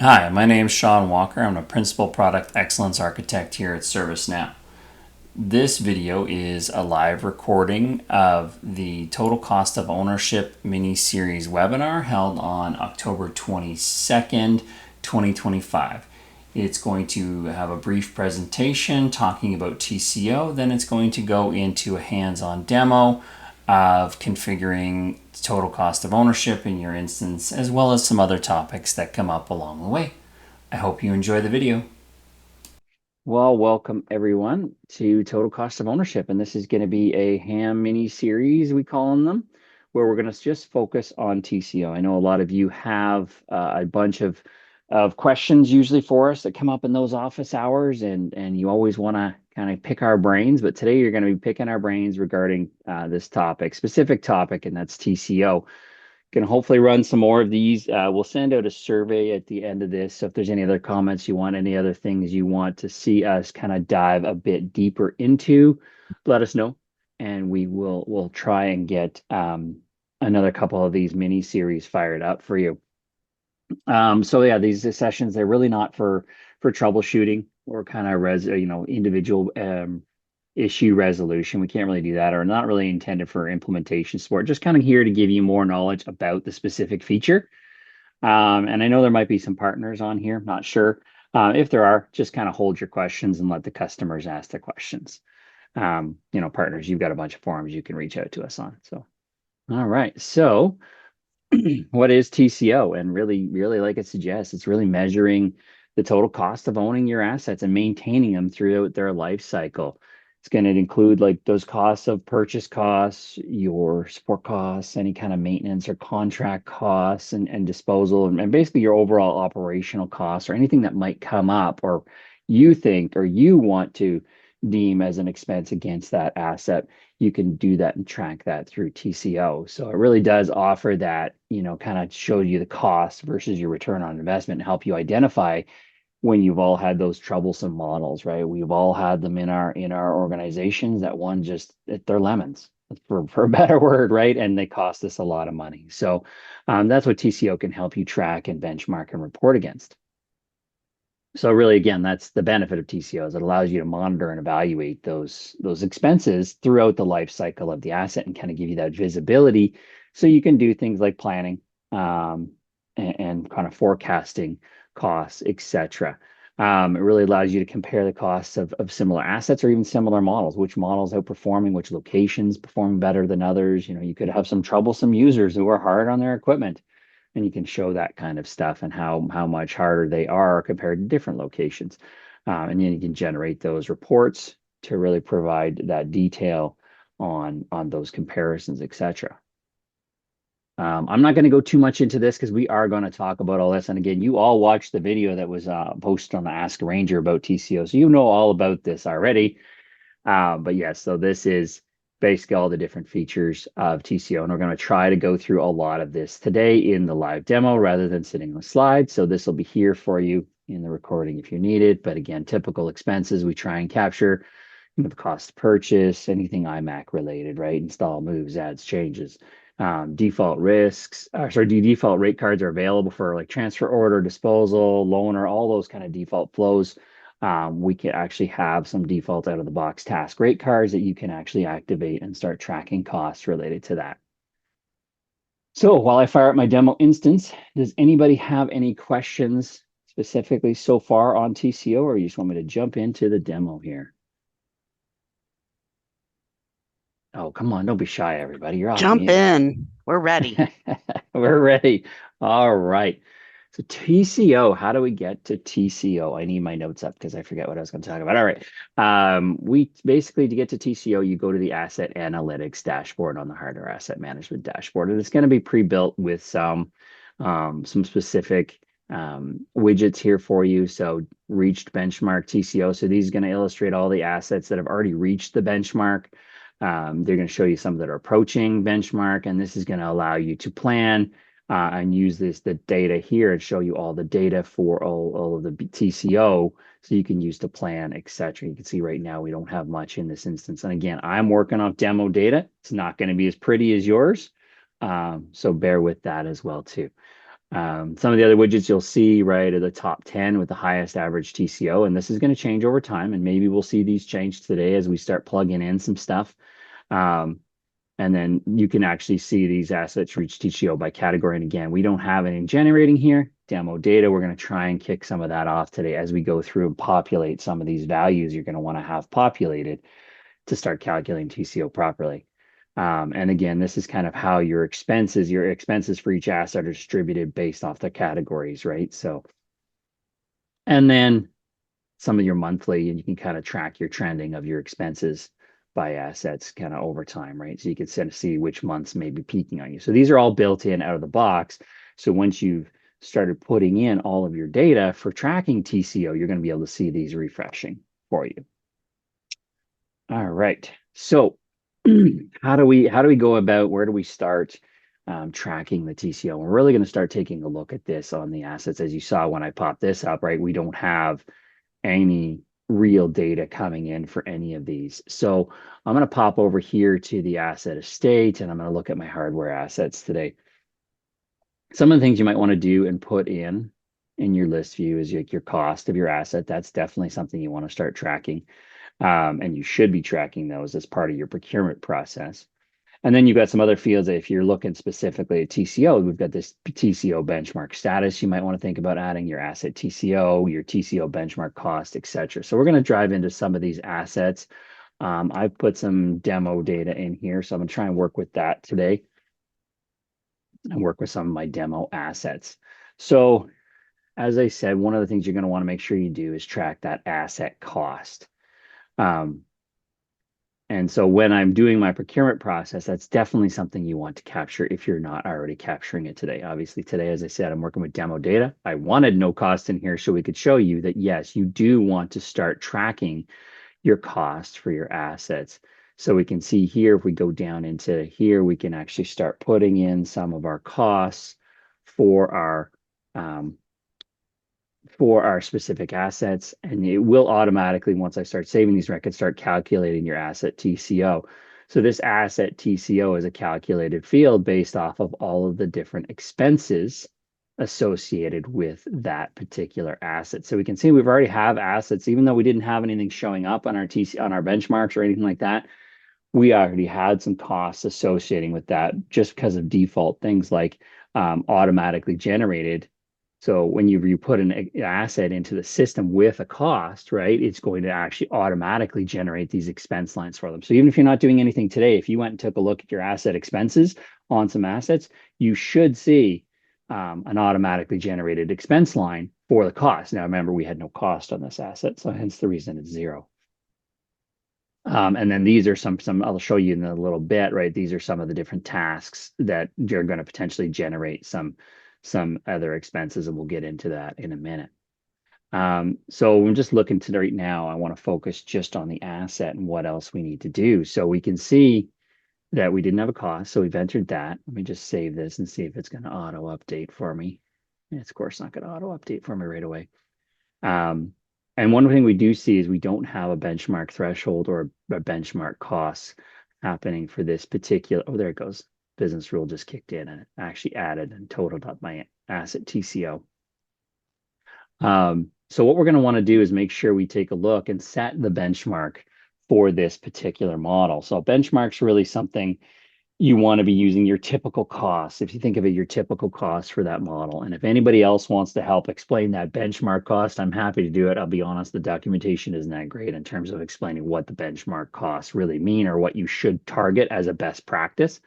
Hi, my name is Sean Walker. I'm a Principal Product Excellence Architect here at ServiceNow. This video is a live recording of the Total Cost of Ownership mini-series webinar held on October 22nd, 2025. It's going to have a brief presentation talking about TCO, then it's going to go into a hands-on demo of configuring total cost of ownership in your instance, as well as some other topics that come up along the way. I hope you enjoy the video. Well, welcome everyone to Total Cost of Ownership. And this is going to be a ham mini series, we call them, where we're going to just focus on TCO. I know a lot of you have a bunch of questions usually for us that come up in those office hours, and you always want to kind of pick our brains. But today you're going to be picking our brains regarding this topic, specific topic, and that's TCO. Can hopefully run some more of these. We'll send out a survey at the end of this. So if there's any other comments you want, any other things you want to see us kind of dive a bit deeper into, let us know. And we'll try and get another couple of these mini series fired up for you. So yeah, these sessions, they're really not for troubleshooting or kind of individual issue resolution. We can't really do that, or not really intended for implementation support. Just kind of here to give you more knowledge about the specific feature. And I know there might be some partners on here, not sure. If there are, just kind of hold your questions and let the customers ask the questions. Partners, you've got a bunch of forums you can reach out to us on. So, all right. So what is TCO? And really, like it suggests, it's really measuring the total cost of owning your assets and maintaining them throughout their life cycle. It's going to include like those costs of purchase costs, your support costs, any kind of maintenance or contract costs and disposal, and basically your overall operational costs or anything that might come up or you think or you want to deem as an expense against that asset. You can do that and track that through TCO. So it really does offer that, kind of show you the cost versus your return on investment and help you identify when you've all had those troublesome models, right? We've all had them in our organizations that one just they're lemons for a better word, right? And they cost us a lot of money. So that's what TCO can help you track and benchmark and report against. So really, again, that's the benefit of TCOs. It allows you to monitor and evaluate those expenses throughout the life cycle of the asset and kind of give you that visibility, so you can do things like planning and kind of forecasting costs, etc. It really allows you to compare the costs of similar assets or even similar models. Which models outperforming, which locations performing better than others. You could have some troublesome users who are hard on their equipment, and you can show that kind of stuff and how much harder they are compared to different locations. And then you can generate those reports to really provide that detail on those comparisons, etc. I'm not going to go too much into this because we are going to talk about all this. And again, you all watched the video that was posted on the Ask a Ranger about TCO, so you know all about this already. But yes, so this is basically all the different features of TCO. And we're going to try to go through a lot of this today in the live demo rather than sitting on slides. So this will be here for you in the recording if you need it. But again, typical expenses, we try and capture the cost of purchase, anything IMAC related, right? Install, moves, adds, changes. Default risks, default rate cards are available for like transfer order, disposal, loaner, all those kind of default flows. We can actually have some default out of the box task rate cards that you can actually activate and start tracking costs related to that. So while I fire up my demo instance, does anybody have any questions specifically so far on TCO, or you just want me to jump into the demo here? Oh, come on, don't be shy, everybody. You're off Jump mute. in. We're ready. We're ready. All right. So TCO, how do we get to TCO? I need my notes up because I forget what I was going to talk about. All right. We basically, to get to TCO, you go to the asset analytics dashboard on the hardware asset management dashboard, and it's going to be pre-built with some specific widgets here for you. So reached benchmark TCO. So these are going to illustrate all the assets that have already reached the benchmark. They're going to show you some that are approaching benchmark, and this is going to allow you to plan and use the data here and show you all the data for all of the TCO, so you can use to plan, etc. You can see right now we don't have much in this instance. And again, I'm working off demo data. It's not going to be as pretty as yours, so bear with that as well too. Some of the other widgets you'll see right are the top 10 with the highest average TCO, and this is going to change over time. And maybe we'll see these change today as we start plugging in some stuff. Um, and then you can actually see these assets reach TCO by category. And again, we don't have any generating here. Demo data, we're going to try and kick some of that off today as we go through and populate some of these values you're going to want to have populated to start calculating TCO properly. And again, this is kind of how your expenses for each asset are distributed based off the categories, right? So, and then some of your monthly, and you can kind of track your trending of your expenses by assets kind of over time, right? So you can kind of see which months may be peaking on you. So these are all built in out of the box. So once you've started putting in all of your data for tracking TCO, you're going to be able to see these refreshing for you. All right. So how do we go about where do we start tracking the TCO? We're really going to start taking a look at this on the assets. As you saw when I popped this up, right? We don't have any real data coming in for any of these. So I'm going to pop over here to the asset estate and I'm going to look at my hardware assets today. Some of the things you might want to do and put in your list view is like your cost of your asset. That's definitely something you want to start tracking. And you should be tracking those as part of your procurement process. And then you've got some other fields that if you're looking specifically at TCO, we've got this TCO benchmark status. You might want to think about adding your asset TCO, your TCO benchmark cost, et cetera. So we're going to drive into some of these assets. I've put some demo data in here, so I'm going to try and work with that today and work with some of my demo assets. So as I said, one of the things you're going to want to make sure you do is track that asset cost. And so when I'm doing my procurement process, that's definitely something you want to capture if you're not already capturing it today. Obviously, today, as I said, I'm working with demo data. I wanted no cost in here so we could show you that, yes, you do want to start tracking your cost for your assets. So we can see here, if we go down into here, we can actually start putting in some of our costs for um, our specific assets. And it will automatically, once I start saving these records, start calculating your asset TCO. So this asset TCO is a calculated field based off of all of the different expenses associated with that particular asset. So we can see we've already have assets, even though we didn't have anything showing up on our on our benchmarks or anything like that. We already had some costs associating with that just because of default things like automatically generated. So when you put an asset into the system with a cost, right, it's going to actually automatically generate these expense lines for them. So even if you're not doing anything today, if you went and took a look at your asset expenses on some assets, you should see an automatically generated expense line for the cost. Now, remember, we had no cost on this asset, so hence the reason it's zero. And then these are some I'll show you in a little bit, right? These are some of the different tasks that you're going to potentially generate some other expenses, and we'll get into that in a minute. So I'm just looking to right now, I want to focus just on the asset and what else we need to do. So we can see that we didn't have a cost, so we've entered that. Let me just save this and see if it's going to auto update for me. It's of course not going to auto update for me right away. And one thing we do see is we don't have a benchmark threshold or a benchmark cost happening for this particular. Oh, there it goes. Business rule just kicked in and it actually added and totaled up my asset TCO. So what we're going to want to do is make sure we take a look and set the benchmark for this particular model. So benchmark's really something you want to be using your typical costs. If you think of it, your typical cost for that model. And if anybody else wants to help explain that benchmark cost, I'm happy to do it. I'll be honest, the documentation isn't that great in terms of explaining what the benchmark costs really mean or what you should target as a best practice.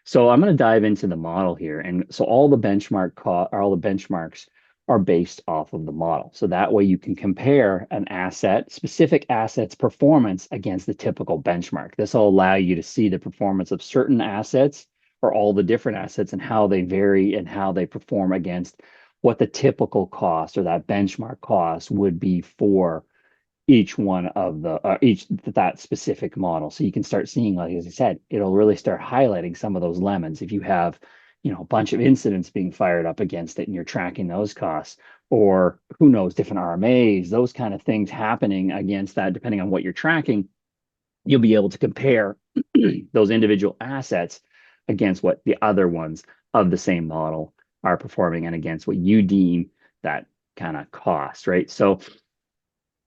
So I'm going to dive into the model here. And so all the benchmarks are based off of the model. So that way you can compare an specific asset's performance against the typical benchmark. This will allow you to see the performance of certain assets or all the different assets and how they vary and how they perform against what the typical cost or that benchmark cost would be for each one of that specific model. So you can start seeing, like as I said, it'll really start highlighting some of those lemons. If you have, a bunch of incidents being fired up against it and you're tracking those costs, or who knows, different RMAs, those kind of things happening against that, depending on what you're tracking, you'll be able to compare those individual assets against what the other ones of the same model are performing and against what you deem that kind of cost, right? So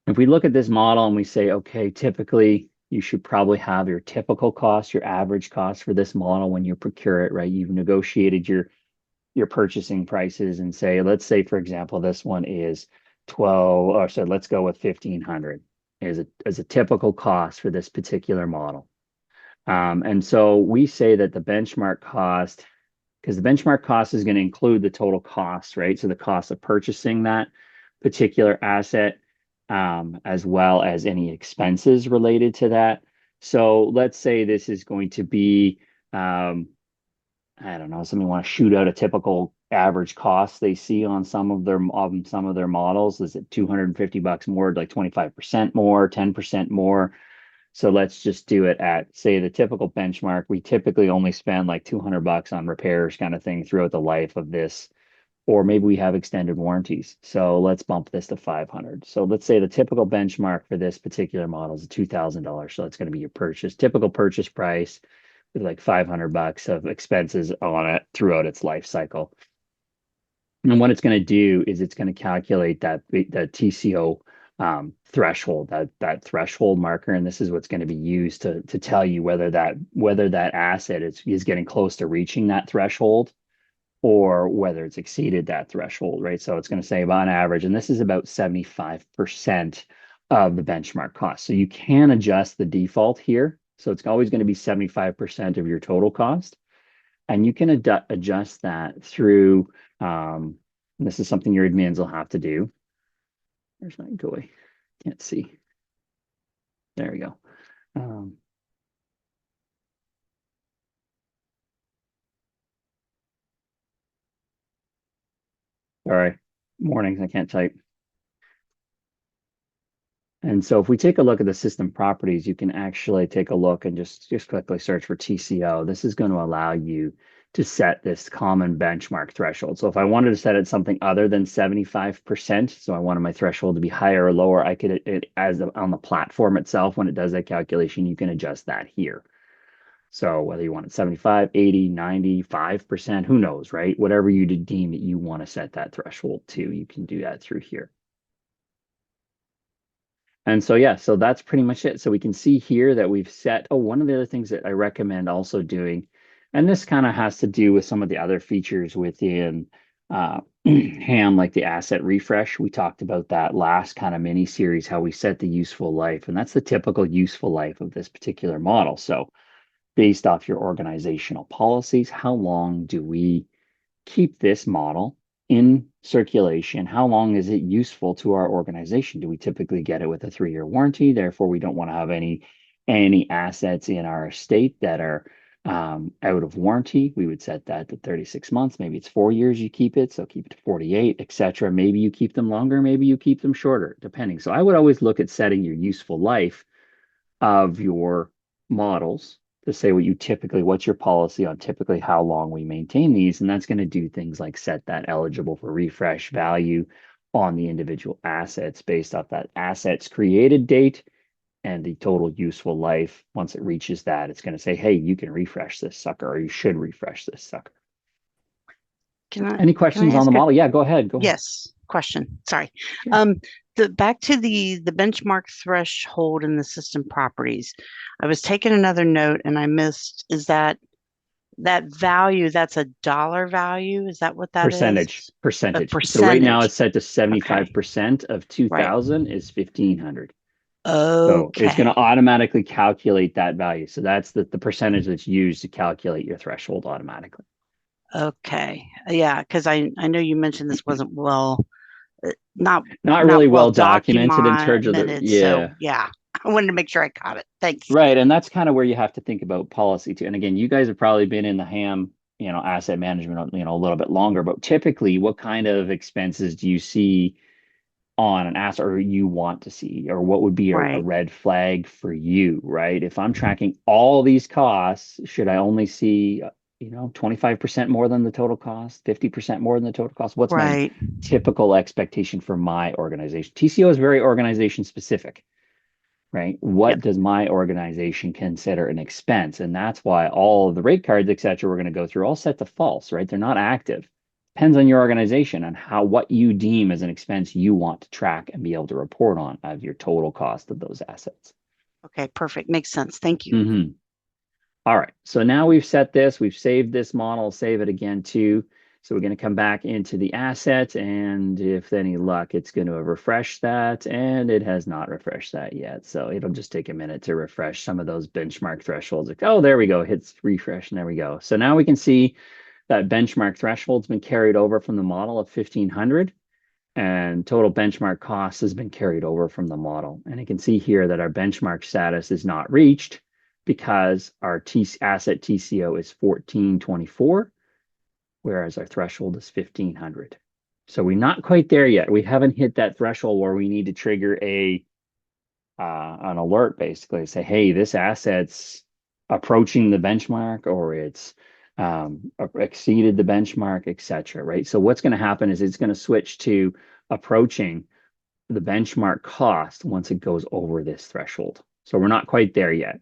if we look at this model and we say, okay, typically you should probably have your typical cost, your average cost for this model when you procure it, right? You've negotiated your purchasing prices and say, let's say, for example, this one is 12, or so let's go with 1500 as a typical cost for this particular model. And so we say that the benchmark cost, because the benchmark cost is going to include the total cost, right? So the cost of purchasing that particular asset, as well as any expenses related to that. So let's say this is going to be, I don't know, somebody want to shoot out a typical average cost they see on some of their models. Is it $250 more, like 25% more, 10% more? So let's just do it at, say, the typical benchmark. We typically only spend like $200 on repairs kind of thing throughout the life of this, or maybe we have extended warranties. So let's bump this to 500. So let's say the typical benchmark for this particular model is $2,000. So it's going to be your typical purchase price with like $500 of expenses on it throughout its life cycle. And what it's going to do is it's going to calculate that TCO threshold, that threshold marker, and this is what's going to be used to tell you whether that asset is getting close to reaching that threshold or whether it's exceeded that threshold, right? So it's going to say on average, and this is about 75% of the benchmark cost. So you can adjust the default here. So it's always going to be 75% of your total cost. And you can adjust that through, and this is something your admins will have to do. Where's my GUI? Can't see. There we go. Sorry, mornings, I can't type. And so if we take a look at the system properties, you can actually take a look and just quickly search for TCO. This is going to allow you to set this common benchmark threshold. So if I wanted to set it something other than 75%, so I wanted my threshold to be higher or lower, I could, on the platform itself, when it does that calculation, you can adjust that here. So whether you want it 75, 80, 95%, who knows, right? Whatever you deem that you want to set that threshold to, you can do that through here. And so, yeah, so that's pretty much it. So we can see here that we've set, oh, one of the other things that I recommend also doing, and this kind of has to do with some of the other features within HAM, like the asset refresh. We talked about that last kind of mini series, how we set the useful life, and that's the typical useful life of this particular model. So based off your organizational policies, how long do we keep this model in circulation? How long is it useful to our organization? Do we typically get it with a 3-year warranty? Therefore, we don't want to have any assets in our estate that are out of warranty. We would set that to 36 months. Maybe it's 4 years you keep it, so keep it to 48, etc. Maybe you keep them longer, maybe you keep them shorter, depending. So I would always look at setting your useful life of your models to say what's your policy on typically how long we maintain these. And that's going to do things like set that eligible for refresh value on the individual assets based off that asset's created date and the total useful life. Once it reaches that, it's going to say, hey, you can refresh this sucker, or you should refresh this sucker. Any questions on the model? Yeah, go ahead. Go ahead. Yes, question. Sorry. Sure. Back to the benchmark threshold in the system properties. I was taking another note and I missed, is that value, that's a dollar value? Is that what that is? Percentage. A So right now percentage. it's set to 75% of 2,000 is 1,500. So it's going to Okay. automatically calculate that value. So that's the percentage that's used to calculate your threshold automatically. Okay. Yeah, because I know you mentioned this wasn't not really well documented in terms of the, so yeah. yeah, I wanted to make sure I caught it. Thanks. Right. And that's kind of where you have to think about policy too. And again, you guys have probably been in the HAM, asset management, a little bit longer, but typically what kind of expenses do you see on an asset or you want to see, or what would be a Right. red flag for you, right? If I'm tracking all these costs, should I only see, 25% more than the total cost, 50% more than the total cost? What's my Right. typical expectation for my organization? TCO is very organization specific, right? What Yep. does my organization consider an expense? And that's why all of the rate cards, et cetera, we're going to go through all set to false, right? They're not active. depends on your organization and what you deem as an expense you want to track and be able to report on of your total cost of those assets. Okay, perfect. Makes sense. Thank you. Mm-hmm. All right, so now we've set this, we've saved this model, save it again too. So we're going to come back into the asset, and if any luck, it's going to refresh that, and it has not refreshed that yet. So it'll just take a minute to refresh some of those benchmark thresholds. Like, oh, there we go, hits refresh, and there we go. So now we can see that benchmark threshold's been carried over from the model of 1500, and total benchmark cost has been carried over from the model. And you can see here that our benchmark status is not reached because our asset TCO is 1424, whereas our threshold is 1500. So we're not quite there yet. We haven't hit that threshold where we need to trigger an alert, basically say, hey, this asset's approaching the benchmark, or it's exceeded the benchmark, etc. Right? So what's going to happen is it's going to switch to approaching the benchmark cost once it goes over this threshold. So we're not quite there yet.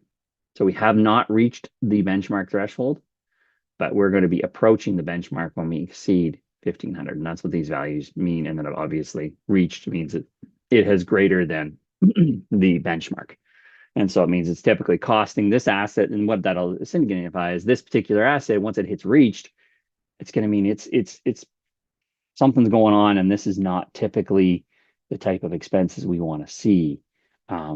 So we have not reached the benchmark threshold, but we're going to be approaching the benchmark when we exceed 1500. And that's what these values mean. And then obviously reached means that it has greater than the benchmark. And so it means it's typically costing this asset. And what that'll signify is this particular asset, once it hits reached, it's going to mean it's something's going on. And this is not typically the type of expenses we want to see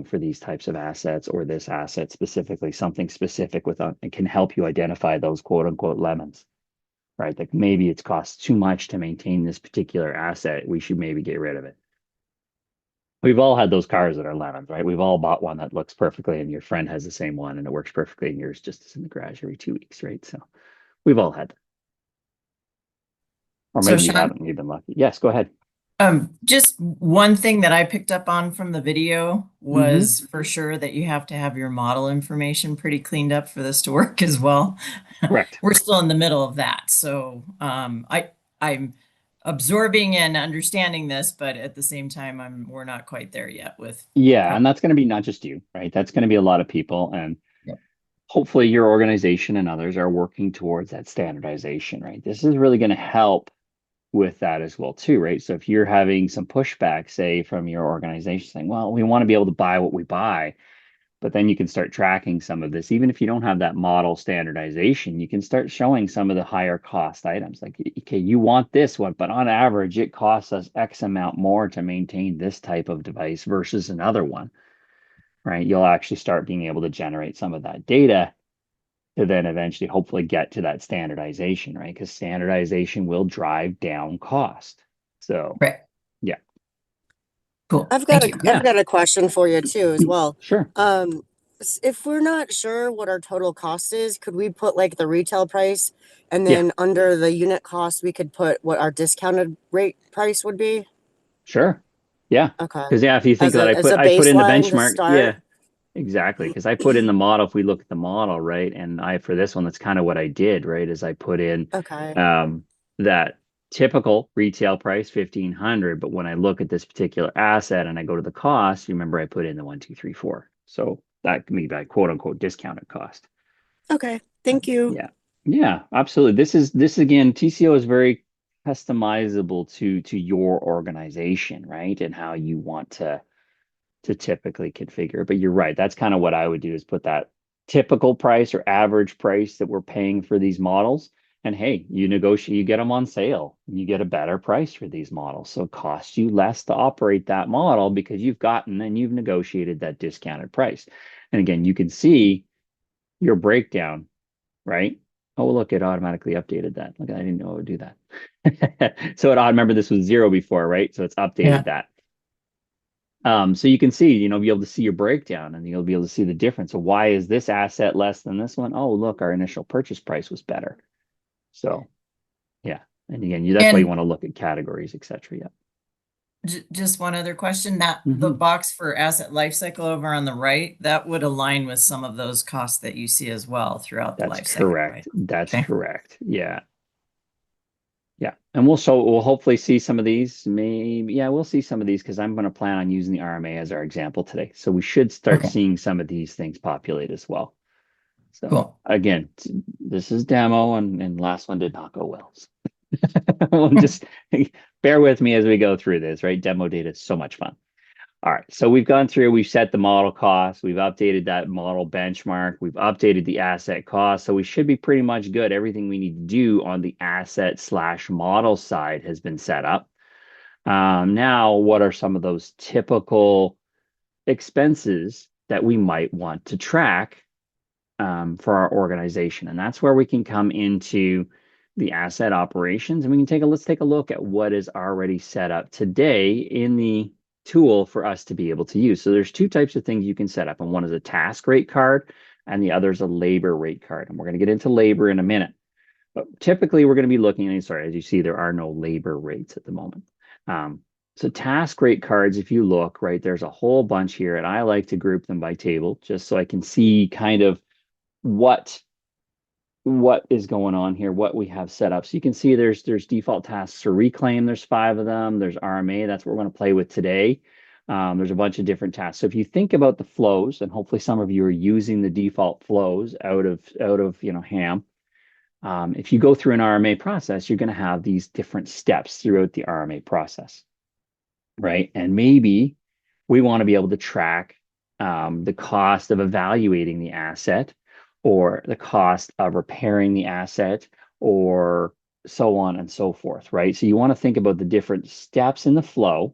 for these types of assets, or this asset specifically, something specific with it can help you identify those quote unquote lemons, right? Like maybe it's cost too much to maintain this particular asset. We should maybe get rid of it. We've all had those cars that are lemons, right? We've all bought one that looks perfectly and your friend has the same one and it works perfectly and yours just is in the garage every 2 weeks, right? So we've all had that. Or maybe you haven't, you've been lucky. Yes, go ahead. Just one thing that I picked up on from the video was for sure that you have to have your model information pretty cleaned up for this to work as well. Correct. We're still in the middle of that. So I'm absorbing and understanding this, but at the same time, we're not quite there yet with. Yeah, and that's going to be not just you, right? That's going to be a lot of people, and hopefully your organization and others are working towards that standardization, right? This is really going to help with that as well too, right? So if you're having some pushback, say from your organization saying, well, we want to be able to buy what we buy, but then you can start tracking some of this. Even if you don't have that model standardization, you can start showing some of the higher cost items. Like, okay, you want this one, but on average, it costs us X amount more to maintain this type of device versus another one, right? You'll actually start being able to generate some of that data to then eventually hopefully get to that standardization, right? Because standardization will drive down cost. So, yeah. Cool. I've got a question for you too as well. Sure. If we're not sure what our total cost is, could we put like the retail price, and then under the unit cost, we could put what our discounted rate price would be? Sure. Yeah. Okay. Because if you think that I put in the benchmark, yeah, exactly. Because I put in the model, if we look at the model, right, and for this one, that's kind of what I did, right, is I put in that typical retail price 1500, but when I look at this particular asset and I go to the cost, remember I put in the 1, 2, 3, 4. So that can be by quote unquote discounted cost. Okay, thank you. Yeah, absolutely. This again, TCO is very customizable to your organization, right, and how you want to typically configure. But you're right. That's kind of what I would do, is put that typical price or average price that we're paying for these models. And hey, you negotiate, you get them on sale, and you get a better price for these models. So it costs you less to operate that model because you've negotiated that discounted price. And again, you can see your breakdown, right? Oh, look, it automatically updated that. Look, I didn't know it would do that. So remember this was 0 before, right? So it's updated that. So you can see, be able to see your breakdown, and you'll be able to see the difference. So why is this asset less than this one? Oh, look, our initial purchase price was better. So, yeah. And again, that's why you want to look at categories, etc. Yeah. Just one other question, that the box for asset lifecycle over on the right, that would align with some of those costs that you see as well throughout the life cycle. Correct. Right? That's correct. Yeah. Yeah. And we'll hopefully see some of these. We'll see some of these because I'm going to plan on using the RMA as our example today. So we should start seeing some of these things populate as well. So again, this is demo, and last one did not go well. We'll just bear with me as we go through this, right? Demo data is so much fun. All right, so we've gone through, we've set the model cost, we've updated that model benchmark, we've updated the asset cost, so we should be pretty much good. Everything we need to do on the asset/model side has been set up. Now, what are some of those typical expenses that we might want to track for our organization? And that's where we can come into the asset operations, and we can let's take a look at what is already set up today in the tool for us to be able to use. So there's two types of things you can set up, and one is a task rate card and the other is a labor rate card. And we're going to get into labor in a minute. But typically we're going to be looking at, sorry, as you see, there are no labor rates at the moment. So task rate cards, if you look, right, there's a whole bunch here, and I like to group them by table just so I can see kind of what is going on here, what we have set up. So you can see there's default tasks for reclaim. There's 5 of them. There's RMA. That's what we're going to play with today. There's a bunch of different tasks. So if you think about the flows, and hopefully some of you are using the default flows out of HAM. If you go through an RMA process, you're going to have these different steps throughout the RMA process, right? And maybe we want to be able to track the cost of evaluating the asset, or the cost of repairing the asset, or so on and so forth, right? So you want to think about the different steps in the flow,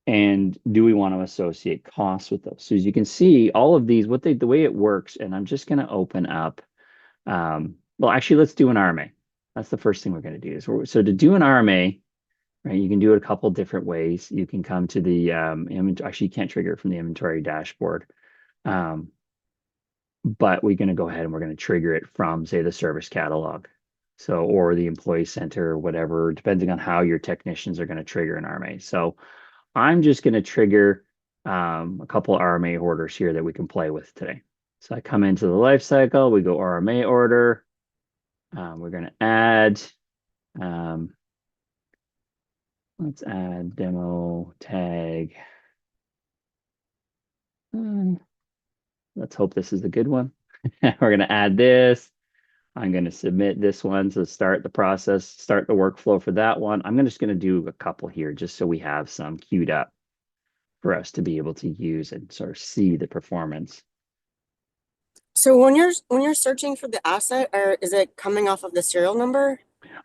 and do we want to associate costs with those? So as you can see, all of these, the way it works, and I'm just going to open up, well, actually, let's do an RMA. That's the first thing we're going to do. So to do an RMA, right, you can do it a couple different ways. You can come to the actually, you can't trigger it from the inventory dashboard. But we're going to go ahead and we're going to trigger it from, say, the service catalog. So, or the employee center, or whatever, depending on how your technicians are going to trigger an RMA. So I'm just going to trigger a couple RMA orders here that we can play with today. So I come into the life cycle, we go RMA order. We're going to add, let's add demo tag. Let's hope this is the good one. We're going to add this. I'm going to submit this one to start the process, start the workflow for that one. I'm just going to do a couple here just so we have some queued up for us to be able to use and sort of see the performance. So when you're searching for the asset, or is it coming off of the serial number?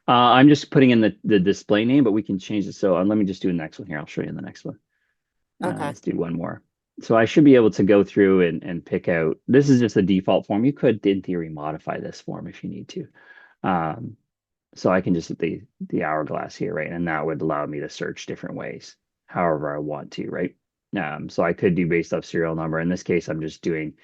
I'm just putting in the display name, but we can change it. So let me just do the next one here. I'll show you in the next one. Okay. Let's do one more. So I should be able to go through and pick out, this is just a default form. You could, in theory, modify this form if you need to. So I can just hit the hourglass here, right? And that would allow me to search different ways, however I want to, right? So I could do based off serial number. In this case, I'm just doing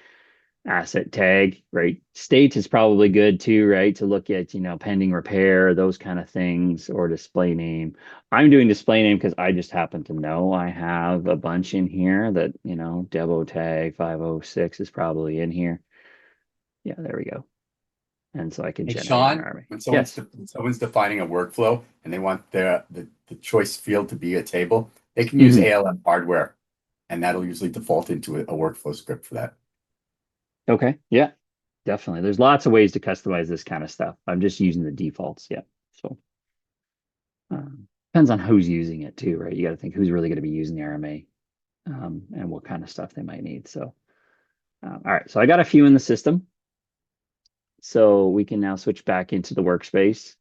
asset tag, right? State is probably good too, right? To look at, pending repair, those kind of things, or display name. I'm doing display name because I just happen to know I have a bunch in here that, Devo tag 506 is probably in here. Yeah, there we go. And so I can generate an army. When someone's defining a workflow and they want the choice field to be a table, they can use ALM hardware, and that'll usually default into a workflow script for that. Okay. Yeah, definitely. There's lots of ways to customize this kind of stuff. I'm just using the defaults. Yeah. So depends on who's using it too, right? You got to think who's really going to be using the RMA and what kind of stuff they might need. So, all right. So I got a few in the system. So we can now switch back into the workspace.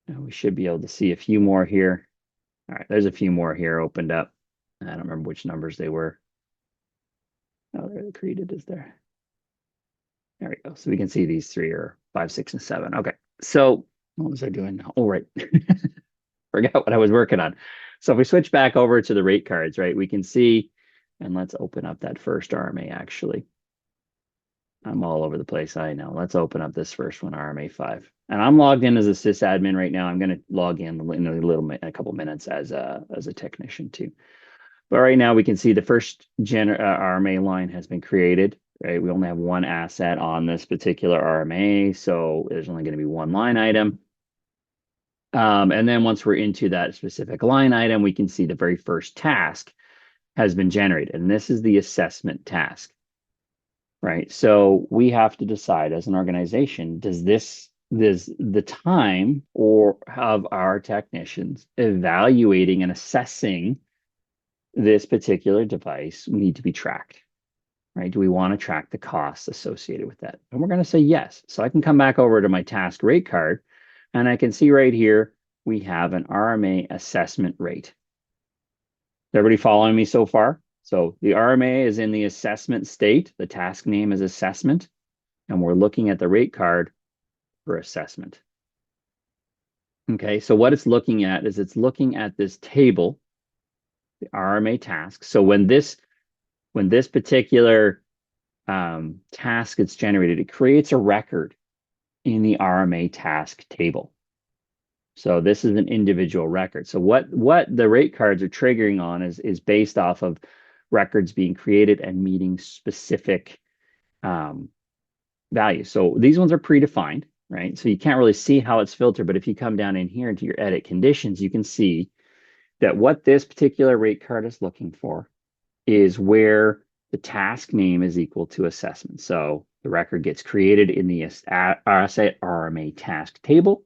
And we should be able to see a few more here. All right. There's a few more here opened up. I don't remember which numbers they were. Oh, they're created is there. There we go. So we can see these 3 are 5, 6, and 7. Okay. So what was I doing? Oh, right. Forgot what I was working on. So if we switch back over to the rate cards, right, we can see, and let's open up that first RMA actually. I'm all over the place. I know. Let's open up this first one, RMA 5. And I'm logged in as a sysadmin right now. I'm going to log in in a couple minutes as a technician too. But right now we can see the first RMA line has been created. Right, we only have one asset on this particular RMA, so there's only going to be one line item. And then once we're into that specific line item, we can see the very first task has been generated, and this is the assessment task. Right, so we have to decide as an organization, does this the time or of our technicians evaluating and assessing this particular device need to be tracked, right? Do we want to track the costs associated with that? And we're going to say yes. So I can come back over to my task rate card, and I can see right here, we have an RMA assessment rate. Is everybody following me so far? So the RMA is in the assessment state. The task name is assessment, and we're looking at the rate card for assessment. Okay, so what it's looking at is it's looking at this table, the RMA task. So when this particular task gets generated, it creates a record in the RMA task table. So this is an individual record. So what the rate cards are triggering on is based off of records being created and meeting specific values. So these ones are predefined, right? So you can't really see how it's filtered, but if you come down in here into your edit conditions, you can see that what this particular rate card is looking for is where the task name is equal to assessment. So the record gets created in the asset RMA task table,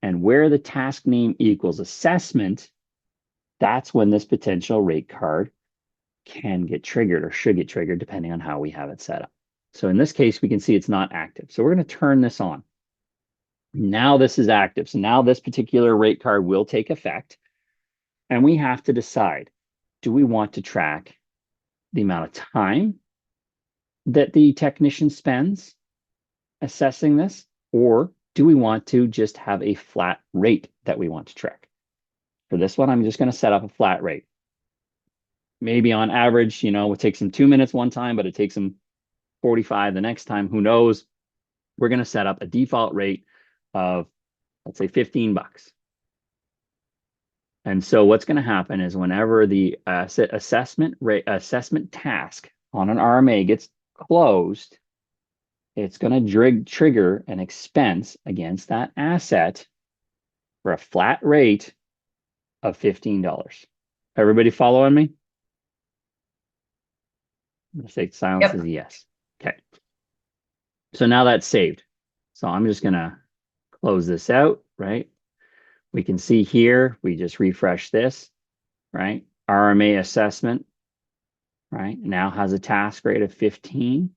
and where the task name equals assessment, that's when this potential rate card can get triggered or should get triggered depending on how we have it set up. So in this case, we can see it's not active. So we're going to turn this on. Now this is active. So now this particular rate card will take effect. And we have to decide, do we want to track the amount of time that the technician spends assessing this, or do we want to just have a flat rate that we want to track? For this one, I'm just going to set up a flat rate. Maybe on average, it takes them 2 minutes one time, but it takes them 45 the next time. Who knows? We're going to set up a default rate of, let's say, $15. And so what's going to happen is whenever the assessment task on an RMA gets closed, it's going to trigger an expense against that asset for a flat rate of $15. Everybody following me? I'm going to say silence is yes. Okay. So now that's saved. So I'm just going to close this out, right? We can see here, we just refresh this, right? RMA assessment, right? Now has a task rate of 15,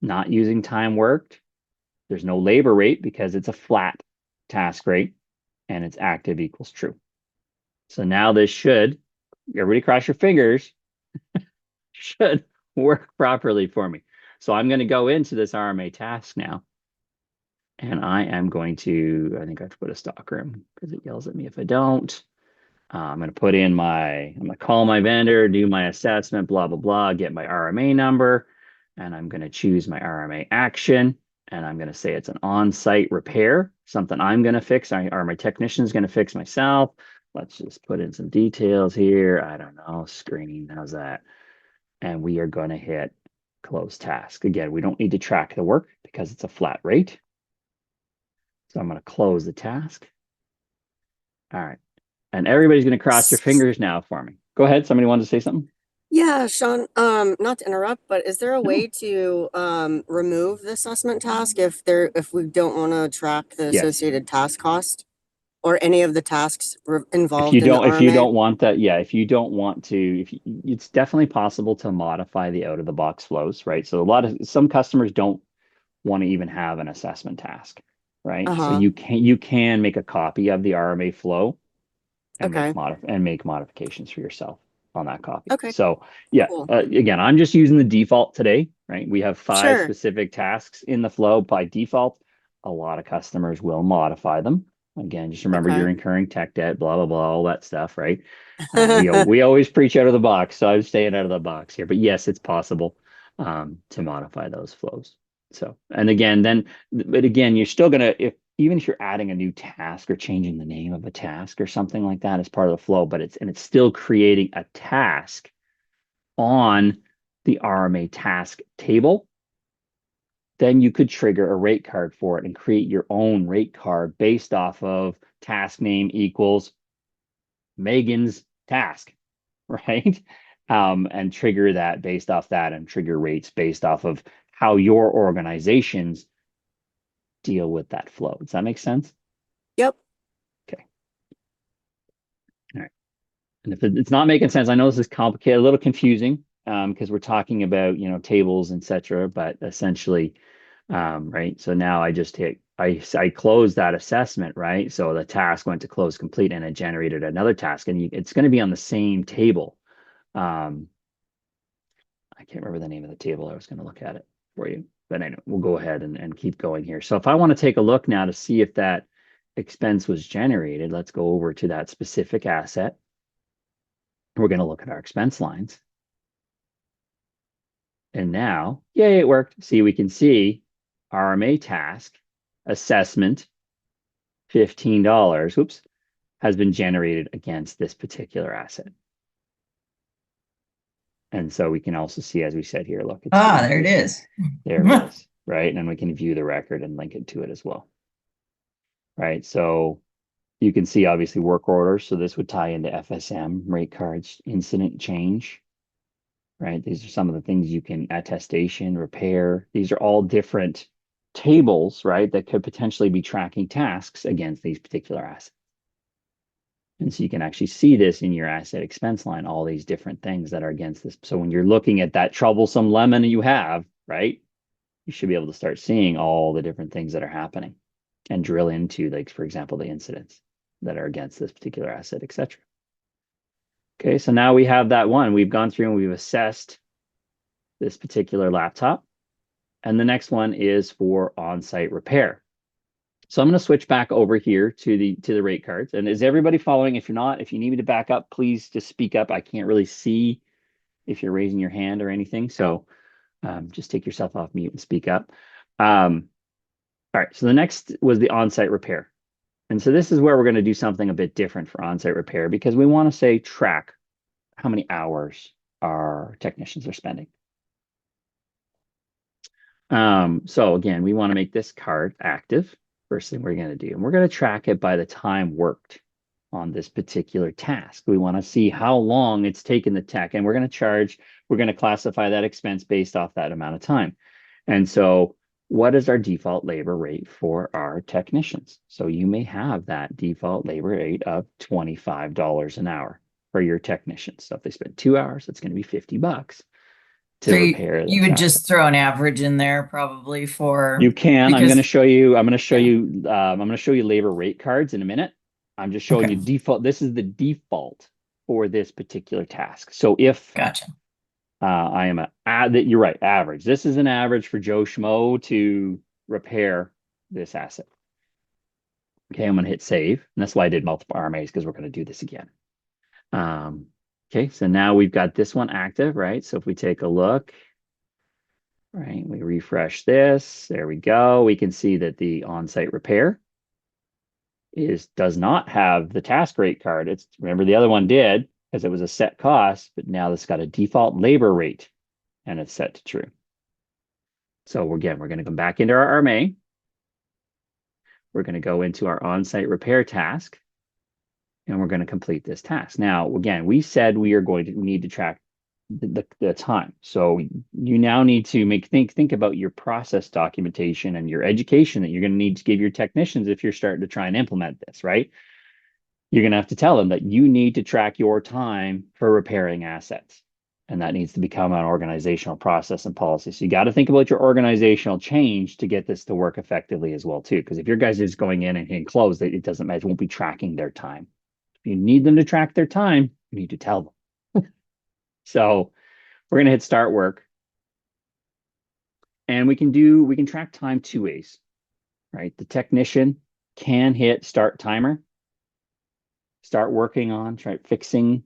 not using time worked. There's no labor rate because it's a flat task rate and it's active equals true. So now this should, everybody cross your fingers, should work properly for me. So I'm going to go into this RMA task now. And I am going to, I think I have to put a stock room because it yells at me if I don't. I'm going to put in I'm going to call my vendor, do my assessment, blah, blah, blah, get my RMA number. And I'm going to choose my RMA action. And I'm going to say it's an on-site repair, something I'm going to fix, or my technician's going to fix myself. Let's just put in some details here. I don't know, screening, how's that? And we are going to hit close task. Again, we don't need to track the work because it's a flat rate. So I'm going to close the task. All right. And everybody's going to cross their fingers now for me. Go ahead. Somebody wanted to say something? Yeah, Sean, not to interrupt, but is there a way to remove the assessment task if we don't want to track the associated task cost or any of the tasks involved in the RMA? If you don't want that, if you don't want to, it's definitely possible to modify the out of the box flows, right? So some customers don't want to even have an assessment task, right? So you can make a copy of the RMA flow and make modifications for yourself on that copy. Okay. So Cool. again, I'm just using the default today, right? We have 5 specific tasks in the flow by default. A lot of customers will modify them. Again, just remember you're incurring tech debt, blah, blah, blah, all that stuff, right? We always preach out of the box, so I'm staying out of the box here. But yes, it's possible to modify those flows. So, and again, you're still gonna, even if you're adding a new task or changing the name of a task or something like that as part of the flow, but it's still creating a task on the RMA task table, then you could trigger a rate card for it and create your own rate card based off of task name equals Megan's task, right? And trigger that based off that and trigger rates based off of how your organization's deal with that flow. Does that make sense? Yep. Okay. All right. And if it's not making sense, I know this is complicated, a little confusing, because we're talking about, tables, etc. But essentially, right. So now I just I closed that assessment, right? So the task went to close complete and it generated another task, and it's going to be on the same table. I can't remember the name of the table. I was going to look at it for you, but anyway, we'll go ahead and keep going here. So if I want to take a look now to see if that expense was generated, let's go over to that specific asset. We're going to look at our expense lines. And now, yay, it worked. See, we can see RMA task assessment, $15, oops, has been generated against this particular asset. And so we can also see, as we said here, look. There it is. There it is, right? And then we can view the record and link it to it as well, right? So you can see, obviously, work orders. So this would tie into FSM, rate cards, incident change, right? These are some of the things you can, attestation, repair. These are all different tables, right, that could potentially be tracking tasks against these particular assets. And so you can actually see this in your asset expense line, all these different things that are against this. So when you're looking at that troublesome lemon you have, right, you should be able to start seeing all the different things that are happening and drill into, like, for example, the incidents that are against this particular asset, etc. Okay, so now we have that one. We've gone through and we've assessed this particular laptop. And the next one is for on-site repair. So I'm going to switch back over here to the rate cards. And is everybody following? If you're not, if you need me to back up, please just speak up. I can't really see if you're raising your hand or anything. So just take yourself off mute and speak up. All right, so the next was the on-site repair. And so this is where we're going to do something a bit different for on-site repair, because we want to say track how many hours our technicians are spending. So again, we want to make this card active. First thing we're going to do, and we're going to track it by the time worked on this particular task. We want to see how long it's taken the tech, and we're going to classify that expense based off that amount of time. And so what is our default labor rate for our technicians? So you may have that default labor rate of $25 an hour for your technicians. So if they spend 2 hours, it's going to be $50 to repair. You would just throw an average in there probably for. You can. I'm going to show you. I'm going to show you labor rate cards in a minute. I'm just showing you default. This is the default for this particular task. So if gotcha. I am you're right, average. This is an average for Joe Schmo to repair this asset. Okay, I'm going to hit save. And that's why I did multiple RMAs, because we're going to do this again. Okay, so now we've got this one active, right? So if we take a look, right, we refresh this, there we go. We can see that the on-site repair does not have the task rate card. Remember, the other one did, because it was a set cost, but now it's got a default labor rate and it's set to true. So again, we're going to come back into our RMA. We're going to go into our on-site repair task, and we're going to complete this task. Now, again, we said we need to track the time. So you now need to think about your process documentation and your education that you're going to need to give your technicians if you're starting to try and implement this, right? You're going to have to tell them that you need to track your time for repairing assets. And that needs to become an organizational process and policy. So you got to think about your organizational change to get this to work effectively as well, too. Because if your guys are just going in and hitting close, it doesn't matter. It won't be tracking their time. If you need them to track their time, you need to tell them. So we're going to hit start work. And we can track time 2 ways, right? The technician can hit start timer, start working on, try fixing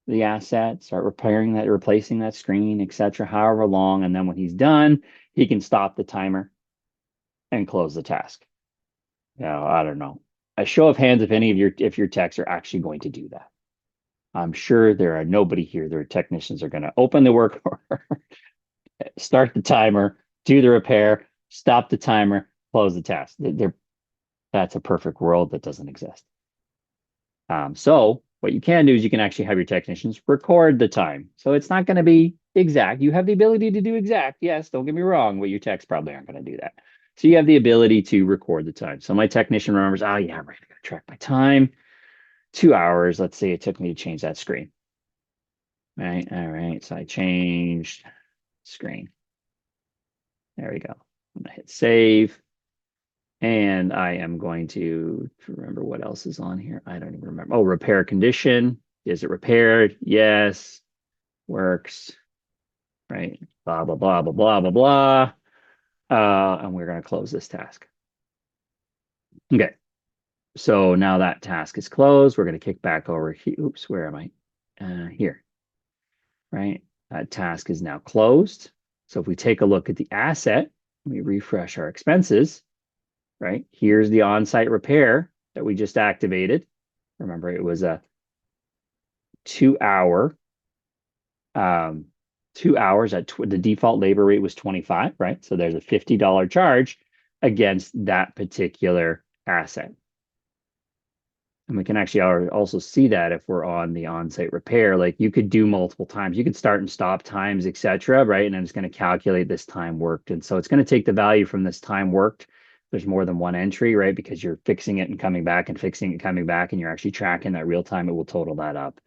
the asset, start repairing that, replacing that screen, etc., however long. And then when he's done, he can stop the timer and close the task. Now, I don't know. A show of hands if your techs are actually going to do that. I'm sure there are nobody here. Their technicians are going to open the work order, start the timer, do the repair, stop the timer, close the task. That's a perfect world that doesn't exist. So what you can do is you can actually have your technicians record the time. So it's not going to be exact. You have the ability to do exact. Yes, don't get me wrong, but your techs probably aren't going to do that. So you have the ability to record the time. So my technician remembers, oh yeah, right, I gotta track my time. 2 hours, let's say it took me to change that screen. Right, all right, so I changed screen. There we go. I'm gonna hit save. And I am going to remember what else is on here. I don't even remember. Oh, repair condition. Is it repaired? Yes. Works. Right. Blah, blah, blah, blah, blah, blah, blah. And we're going to close this task. Okay. So now that task is closed. We're going to kick back over here. Oops, where am I? Here. Right. That task is now closed. So if we take a look at the asset, we refresh our expenses. Right? Here's the on-site repair that we just activated. Remember, it was a 2 hour, 2 hours at the default labor rate was 25, right? So there's a $50 charge against that particular asset. And we can actually also see that if we're on the on-site repair, like you could do multiple times. You could start and stop times, etc., right? And then it's going to calculate this time worked. And so it's going to take the value from this time worked. There's more than one entry, right? Because you're fixing it and coming back and fixing it, coming back, and you're actually tracking that real time. It will total that up.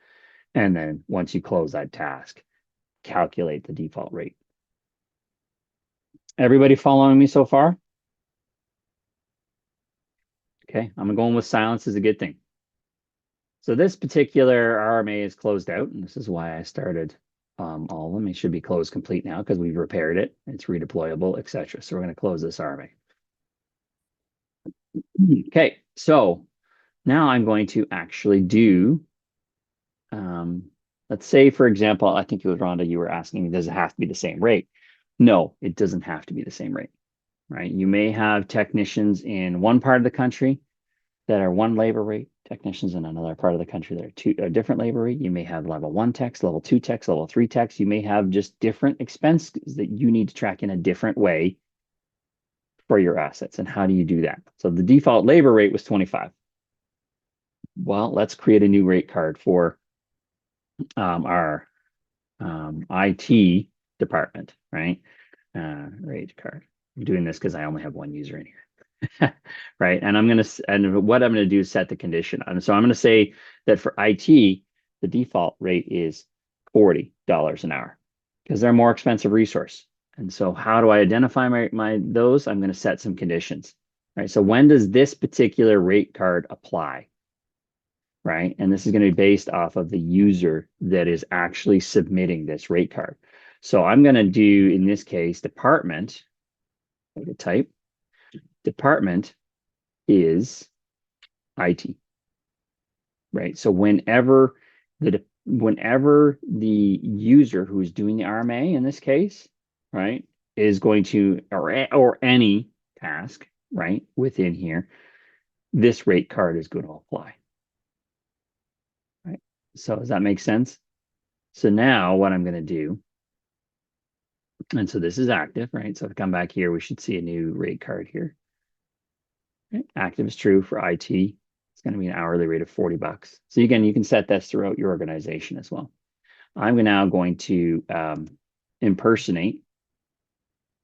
And then once you close that task, calculate the default rate. Everybody following me so far? Okay, I'm going with silence is a good thing. So this particular RMA is closed out, and this is why I started all of them. It should be closed complete now because we've repaired it. It's redeployable, etc. So we're going to close this RMA. Okay, so now I'm going to actually do, let's say, for example, I think it was Rhonda, you were asking, does it have to be the same rate? No, it doesn't have to be the same rate, right? You may have technicians in one part of the country that are one labor rate, technicians in another part of the country that are a different labor rate. You may have level 1 techs, level 2 techs, level 3 techs. You may have just different expenses that you need to track in a different way for your assets. And how do you do that? So the default labor rate was 25. Well, let's create a new rate card for our IT department, right? Rate card. I'm doing this because I only have one user in here. Right. And what I'm going to do is set the condition. And so I'm going to say that for IT, the default rate is $40 an hour because they're a more expensive resource. And so how do I identify those? I'm going to set some conditions. Right. So when does this particular rate card apply? Right. And this is going to be based off of the user that is actually submitting this rate card. So I'm going to do, in this case, department, I could type, department is IT, right? So whenever the user who is doing the RMA in this case, right, is going to, or any task, right, within here, this rate card is going to apply, right? So does that make sense? So now what I'm going to do, and so this is active, right? So if I come back here, we should see a new rate card here. Right? Active is true for IT. It's going to be an hourly rate of $40. So again, you can set this throughout your organization as well. I'm now going to impersonate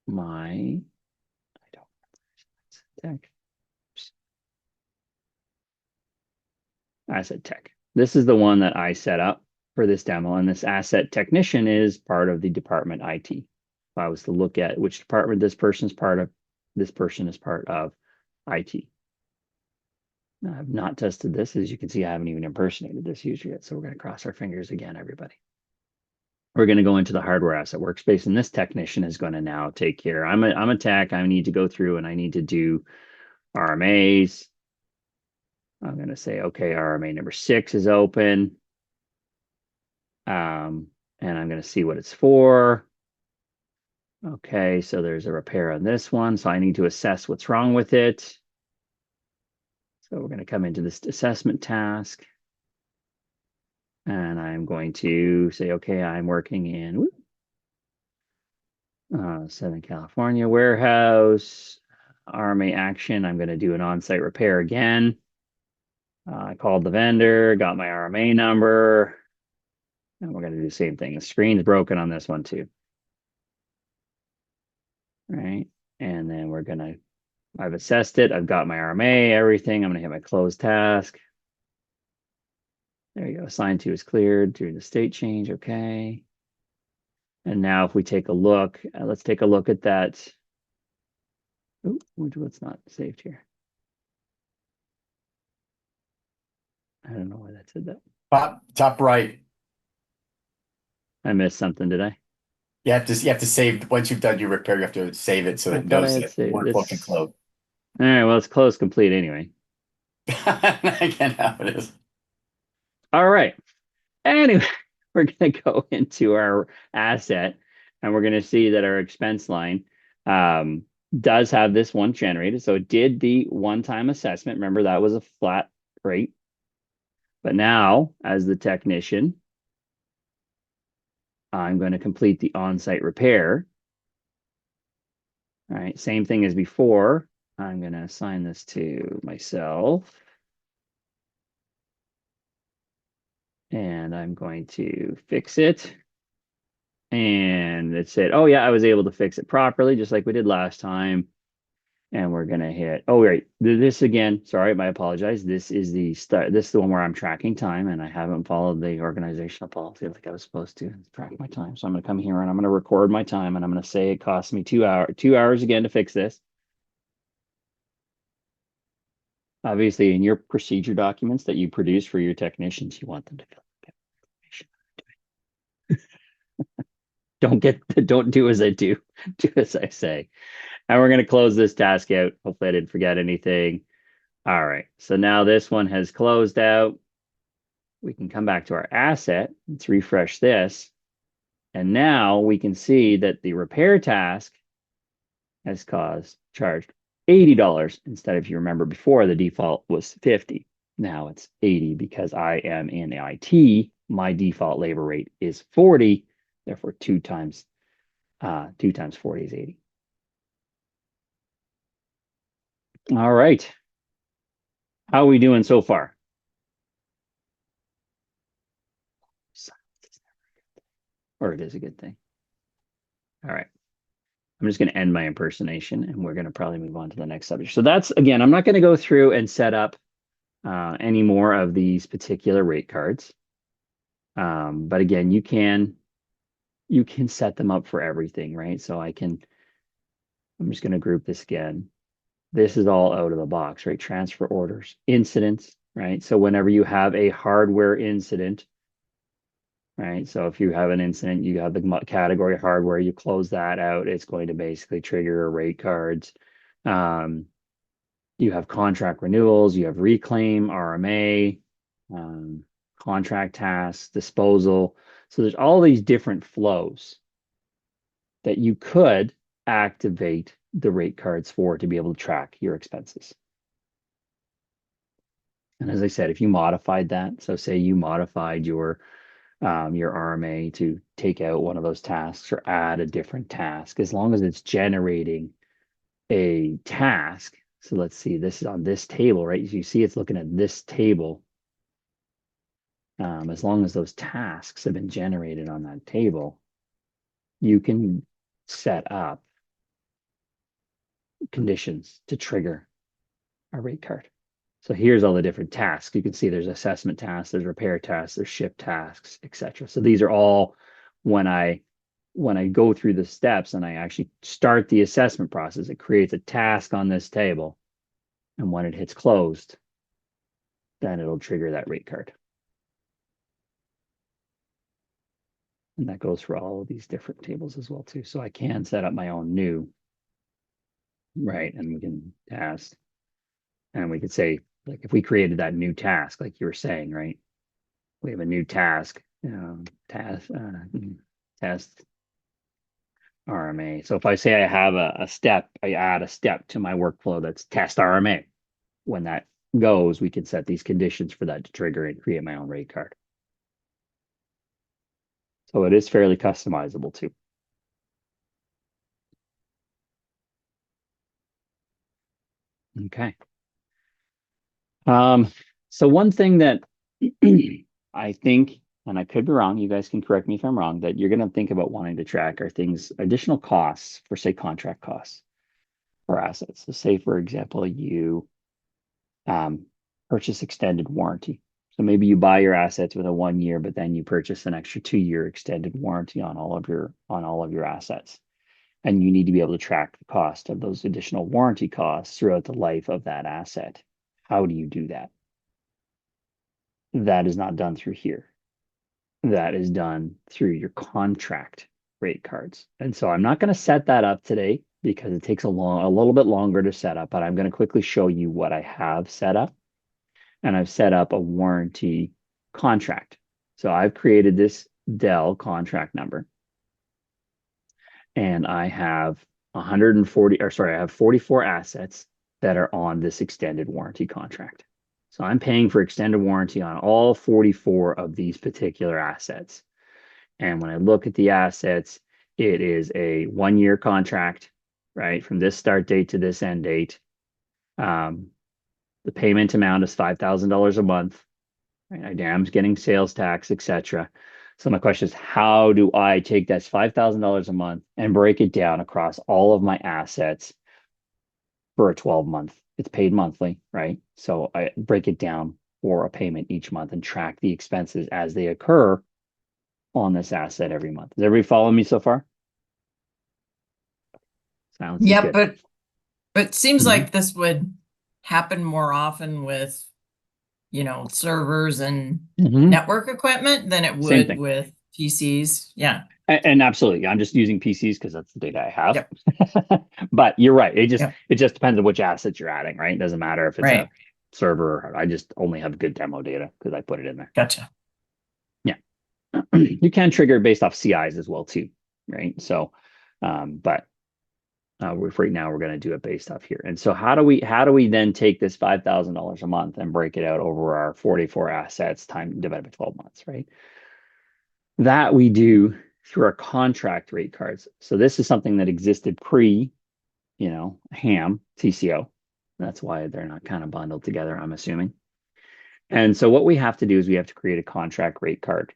my tech. Asset tech. This is the one that I set up for this demo, and this asset technician is part of the department IT. If I was to look at which department this person is part of, this person is part of IT. Now, I've not tested this. As you can see, I haven't even impersonated this user yet. So we're going to cross our fingers again, everybody. We're going to go into the hardware asset workspace, and this technician is going to now take care. I'm a tech. I need to go through and I need to do RMAs. I'm going to say, okay, RMA number 6 is open. And I'm going to see what it's for. Okay, so there's a repair on this one. So I need to assess what's wrong with it. So we're going to come into this assessment task. And I'm going to say, okay, I'm working in Southern California warehouse, RMA action. I'm going to do an on-site repair again. I called the vendor, got my RMA number, and we're going to do the same thing. The screen's broken on this one too. Right. And then we're going to I've assessed it. I've got my RMA, everything. I'm going to hit my close task. There you go. Assigned to is cleared through the state change. Okay. And now if we take a look, let's take a look at that. Oh, what's not saved here? I don't know why that said that. Top right. I missed something, did I? You have to save once you've done your repair. You have to save it so I it thought I knows had that saved workflow can this. close. All right, well, it's close complete anyway. Again, how it is. All right. Anyway, we're going to go into our asset and we're going to see that our expense line does have this one generated. So it did the one-time assessment. Remember, that was a flat rate. But now, as the technician, I'm going to complete the on-site repair. All right, same thing as before. I'm going to assign this to myself. And I'm going to fix it. And it said, oh yeah, I was able to fix it properly, just like we did last time. And we're going to hit, oh, right, this again, sorry, I apologize. This is the start. This is the one where I'm tracking time and I haven't followed the organizational policy like I was supposed to track my time. So I'm going to come here and I'm going to record my time and I'm going to say it cost me 2 hours again to fix this. Obviously, in your procedure documents that you produce for your technicians, you want them to fill out information. Don't do as I do, do as I say. And we're going to close this task out. Hopefully I didn't forget anything. All right, so now this one has closed out. We can come back to our asset. Let's refresh this. And now we can see that the repair task has charged $80 instead of, if you remember before, the default was 50. Now it's 80 because I am in IT. My default labor rate is 40. Therefore, 2 times 40 is 80. All right. How are we doing so far? Or it is a good thing. All right. I'm just going to end my impersonation and we're going to probably move on to the next subject. So that's, again, I'm not going to go through and set up any more of these particular rate cards. But again, you can set them up for everything, right? So I'm just going to group this again. This is all out of the box, right? Transfer orders, incidents, right? So whenever you have a hardware incident, right? So if you have an incident, you have the category hardware, you close that out, it's going to basically trigger rate cards. You have contract renewals, you have reclaim, RMA, contract tasks, disposal. So there's all these different flows that you could activate the rate cards for to be able to track your expenses. And as I said, if you modified that, so say you modified your RMA to take out one of those tasks or add a different task, as long as it's generating a task. So let's see, this is on this table, right? You see it's looking at this table. As long as those tasks have been generated on that table, you can set up conditions to trigger a rate card. So here's all the different tasks. You can see there's assessment tasks, there's repair tasks, there's shift tasks, etc. So these are all when I go through the steps and I actually start the assessment process, it creates a task on this table. And when it hits closed, then it'll trigger that rate card. And that goes for all of these different tables as well too. So I can set up my own new, right? And we can task, and we could say, like if we created that new task, like you were saying, right? We have a new task, test RMA. So if I say I have a step, I add a step to my workflow that's test RMA. When that goes, we can set these conditions for that to trigger and create my own rate card. So it is fairly customizable too. Okay. So one thing that I think, and I could be wrong, you guys can correct me if I'm wrong, that you're going to think about wanting to track are things, additional costs for, say, contract costs. for assets. So say, for example, you purchase extended warranty. So maybe you buy your assets with a 1 year, but then you purchase an extra 2-year extended warranty on all of your assets. And you need to be able to track the cost of those additional warranty costs throughout the life of that asset. How do you do that? That is not done through here. That is done through your contract rate cards. And so I'm not going to set that up today because it takes a little bit longer to set up, but I'm going to quickly show you what I have set up. And I've set up a warranty contract. So I've created this Dell contract number. And I have 44 assets that are on this extended warranty contract. So I'm paying for extended warranty on all 44 of these particular assets. And when I look at the assets, it is a 1-year contract, right? From this start date to this end date. The payment amount is $5,000 a month. Right? ITAM's getting sales tax, etc. So my question is, how do I take that $5,000 a month and break it down across all of my assets for a 12-month? It's paid monthly, right? So I break it down for a payment each month and track the expenses as they occur on this asset every month. Does everybody follow me so far? Silence is Yeah, good. but it seems like this would happen more often with, you know, servers and network equipment than it would with PCs. Yeah. And absolutely, I'm just using PCs because that's the data I have. Yep. But you're right. It just depends on which assets you're adding, right? It doesn't matter if it's a server. I just only have good demo data because I put it in there. Gotcha. Yeah. You can trigger it based off CIs as well too, right? So, but right now we're going to do it based off here. And so how do we then take this $5,000 a month and break it out over our 44 assets divided by 12 months, right? That we do through our contract rate cards. So this is something that existed pre, HAM TCO. That's why they're not kind of bundled together, I'm assuming. And so what we have to do is we have to create a contract rate card.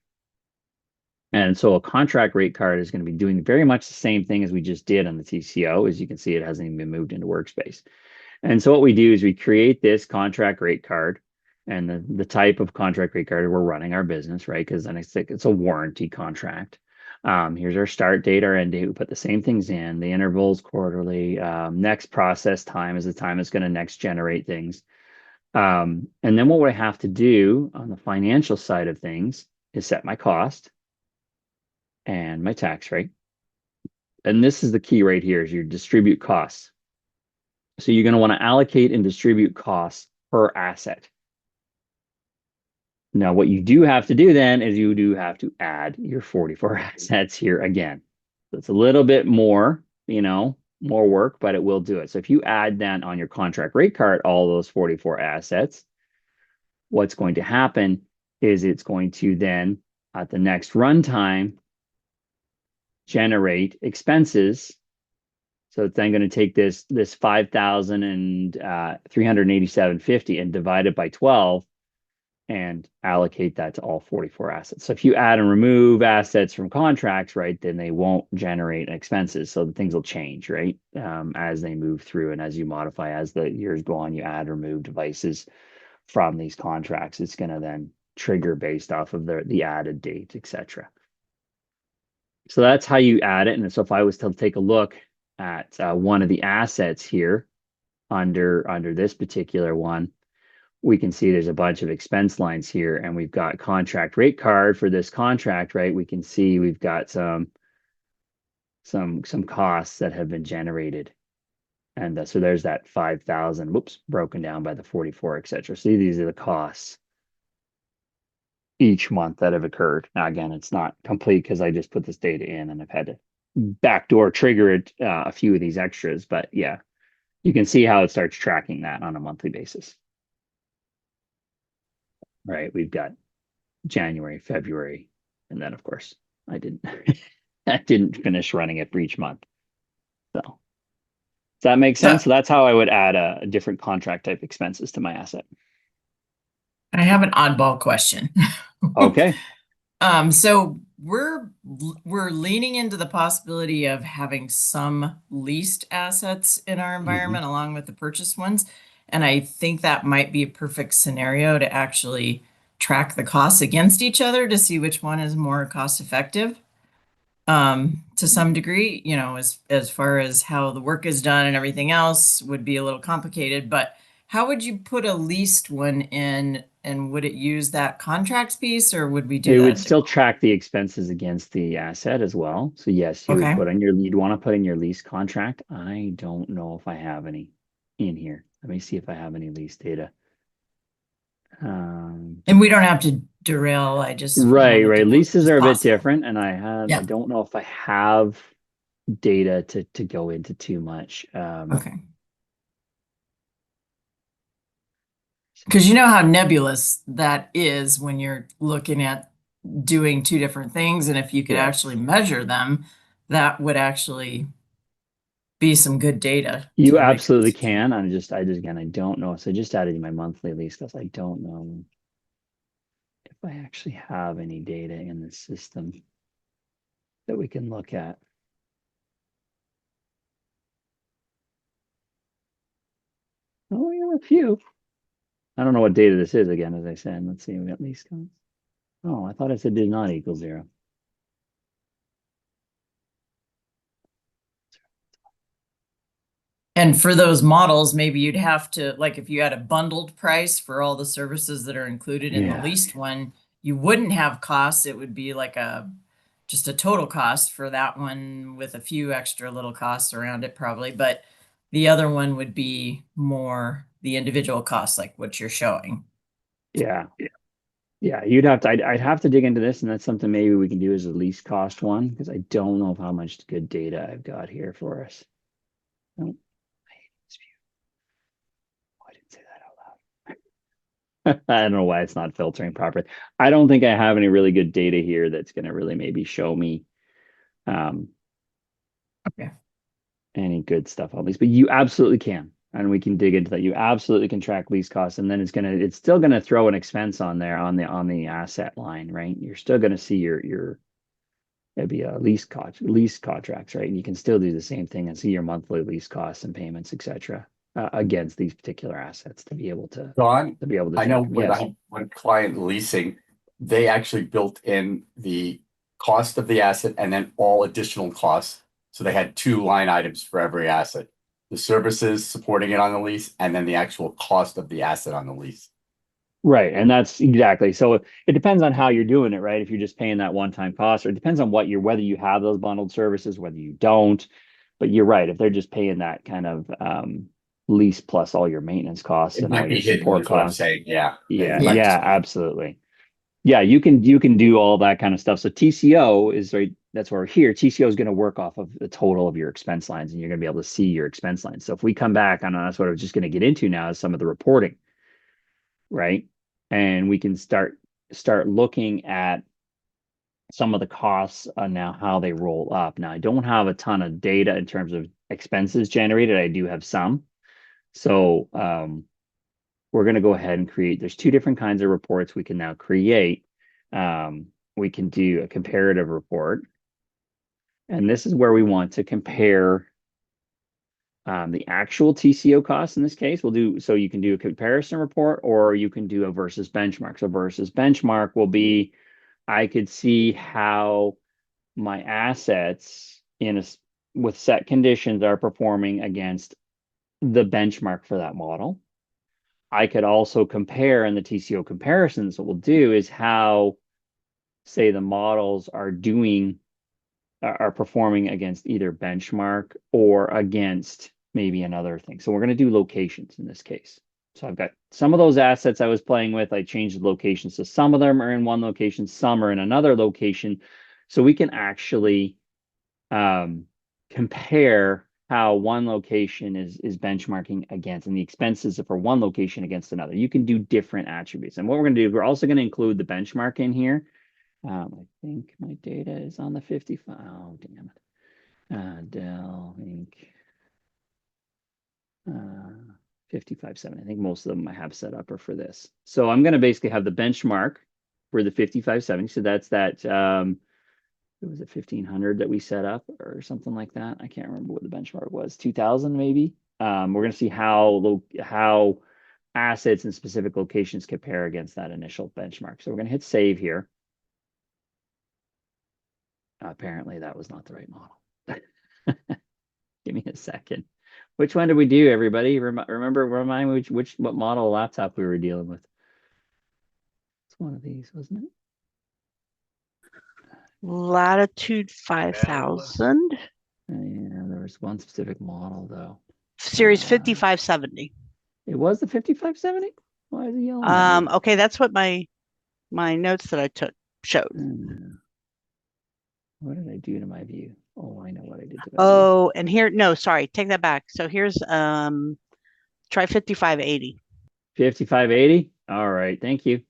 And so a contract rate card is going to be doing very much the same thing as we just did on the TCO. As you can see, it hasn't even been moved into Workspace. And so what we do is we create this contract rate card, and the type of contract rate card we're running our business, right? Because then it's a warranty contract. Here's our start date, our end date. We put the same things in, the intervals quarterly. Next process time is the time it's going to next generate things. And then what I have to do on the financial side of things is set my cost and my tax rate. And this is the key right here, is you distribute costs. So you're going to want to allocate and distribute costs per asset. Now, what you do have to do then is you do have to add your 44 assets here again. So it's a little bit more, more work, but it will do it. So if you add then on your contract rate card all those 44 assets, what's going to happen is it's going to then, at the next runtime, generate expenses. So it's then going to take this 5,387.50 and divide it by 12 and allocate that to all 44 assets. So if you add and remove assets from contracts, right, then they won't generate expenses. So the things will change, right, as they move through and as you modify, as the years go on, you add or remove devices from these contracts. It's going to then trigger based off of the added date, etc. So that's how you add it. And so if I was to take a look at one of the assets here under this particular one, we can see there's a bunch of expense lines here, and we've got contract rate card for this contract, right? We can see we've got some costs that have been generated. And so there's that 5,000, broken down by the 44, etc. See, these are the costs each month that have occurred. Now, again, it's not complete because I just put this data in and I've had to backdoor trigger it a few of these extras, but yeah, you can see how it starts tracking that on a monthly basis. Right, we've got January, February, and then of course I didn't finish running it for each month. So does that make sense? So that's how I would add a different contract type expenses to my asset. I have an oddball question. Okay. So we're leaning into the possibility of having some leased assets in our environment along with the purchased ones. And I think that might be a perfect scenario to actually track the costs against each other to see which one is more cost effective. To some degree, you know, as far as how the work is done and everything else would be a little complicated, but how would you put a leased one in, and would it use that contracts piece, or would we do It that would still differently? track the expenses against the asset as well. So yes, you would Okay. put on your, you'd want to put in your lease contract. I don't know if I have any in here. Let me see if I have any lease data. And we don't have to derail. I just Right, wanted to right. know if it Leases was are a bit possible. different, and I Yeah. don't know if I have data to go into too much. Okay. Because you know how nebulous that is when you're looking at doing two different things, and if you could actually measure them, that would actually be some good data You to make a absolutely decision. can. Again, I don't know. So I just added in my monthly lease because I don't know if I actually have any data in the system that we can look at. Oh, we have a few. I don't know what data this is again, as I said. Let's see, we got lease costs. Oh, I thought it said did not equal 0. And for those models, maybe you'd have to, like, if you had a bundled price for all the services that are included in the Yeah. leased one, you wouldn't have costs. It would be like just a total cost for that one with a few extra little costs around it probably. But the other one would be more the individual costs, like what you're showing. Yeah. Yeah, you'd have to, I'd have to dig into this, and that's something maybe we can do as a least cost one, because I don't know how much good data I've got here for us. Oh, I hate this view. Oh, I didn't say that out loud. I don't know why it's not filtering properly. I don't think I have any really good data here that's going to really maybe show me Okay. any good stuff on lease, but you absolutely can. And we can dig into that. You absolutely can track lease costs, and then it's still gonna throw an expense on there on the asset line, right? You're still gonna see your it'd be a lease contracts, right? And you can still do the same thing and see your monthly lease costs and payments, etc., against these particular assets to be able to Don, I know track them. Yes. when client leasing, they actually built in the cost of the asset and then all additional costs. So they had two line items for every asset, the services supporting it on the lease, and then the actual cost of the asset on the lease. Right. And that's exactly. So it depends on how you're doing it, right? If you're just paying that one-time cost, or it depends on whether you have those bundled services, whether you don't. But you're right. If they're just paying that kind of lease plus all your maintenance costs It and all might your be hidden, support is what I'm costs. saying. Yeah. Yeah. Like, Yeah, absolutely. Yeah, you can do all that kind of stuff. So TCO is right. That's where we're here. TCO is going to work off of the total of your expense lines, and you're going to be able to see your expense lines. So if we come back on, that's what I was just going to get into now is some of the reporting, right? And we can start looking at some of the costs now, how they roll up. Now, I don't have a ton of data in terms of expenses generated. I do have some. So we're going to go ahead and create, there's two different kinds of reports we can now create. We can do a comparative report. And this is where we want to compare the actual TCO costs in this case. So you can do a comparison report, or you can do a versus benchmark. So versus benchmark will be, I could see how my assets with set conditions are performing against the benchmark for that model. I could also compare, and the TCO comparisons what we'll do is how, say, the models are performing against either benchmark or against maybe another thing. So we're going to do locations in this case. So I've got some of those assets I was playing with. I changed the locations. So some of them are in one location, some are in another location. So we can actually compare how one location is benchmarking against, and the expenses for one location against another. You can do different attributes. And what we're going to do, we're also going to include the benchmark in here. I think my data is on the 55. Oh, damn it. Dell Inc. 5570. I think most of them I have set up are for this. So I'm going to basically have the benchmark for the 5570. So that's that it was at 1500 that we set up or something like that. I can't remember what the benchmark was, 2000 maybe. We're going to see how assets in specific locations compare against that initial benchmark. So we're going to hit save here. Apparently that was not the right model. Give me a second. Which one did we do, everybody? Remind me what model of laptop we were dealing with. It's one of these, wasn't it? Latitude 5000. Yeah, there was one specific model though. Series 5570. It was the 5570? Why is it yelling at me? Okay, that's what my notes that I took showed. What did I do to my view? Oh, I know what I did to my view. Oh, and here, no, sorry, take that back. So here's try 5580. 5580? All right, thank you.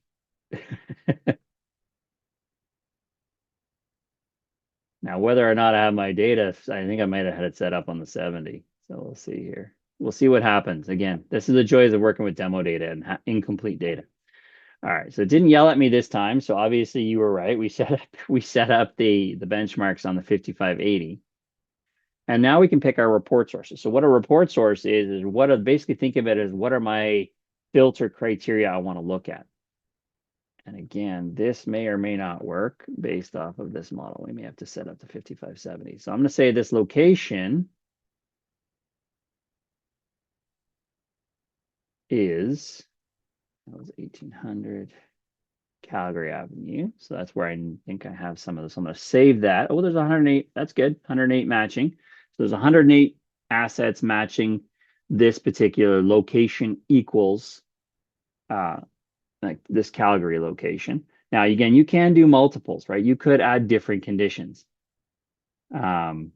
Now, whether or not I have my data, I think I might have had it set up on the 70. So we'll see here. We'll see what happens. Again, this is the joys of working with demo data and incomplete data. All right, so it didn't yell at me this time. So obviously you were right. We set up the benchmarks on the 5580. And now we can pick our report sources. So what a report source is basically think of it as what are my filter criteria I want to look at. And again, this may or may not work based off of this model. We may have to set up the 5570. So I'm going to say this location is, that was 1800 Calgary Avenue. So that's where I think I have some of this. I'm going to save that. Oh, there's 108. That's good. 108 matching. So there's 108 assets matching this particular location equals like this Calgary location. Now, again, you can do multiples, right? You could add different conditions. I'm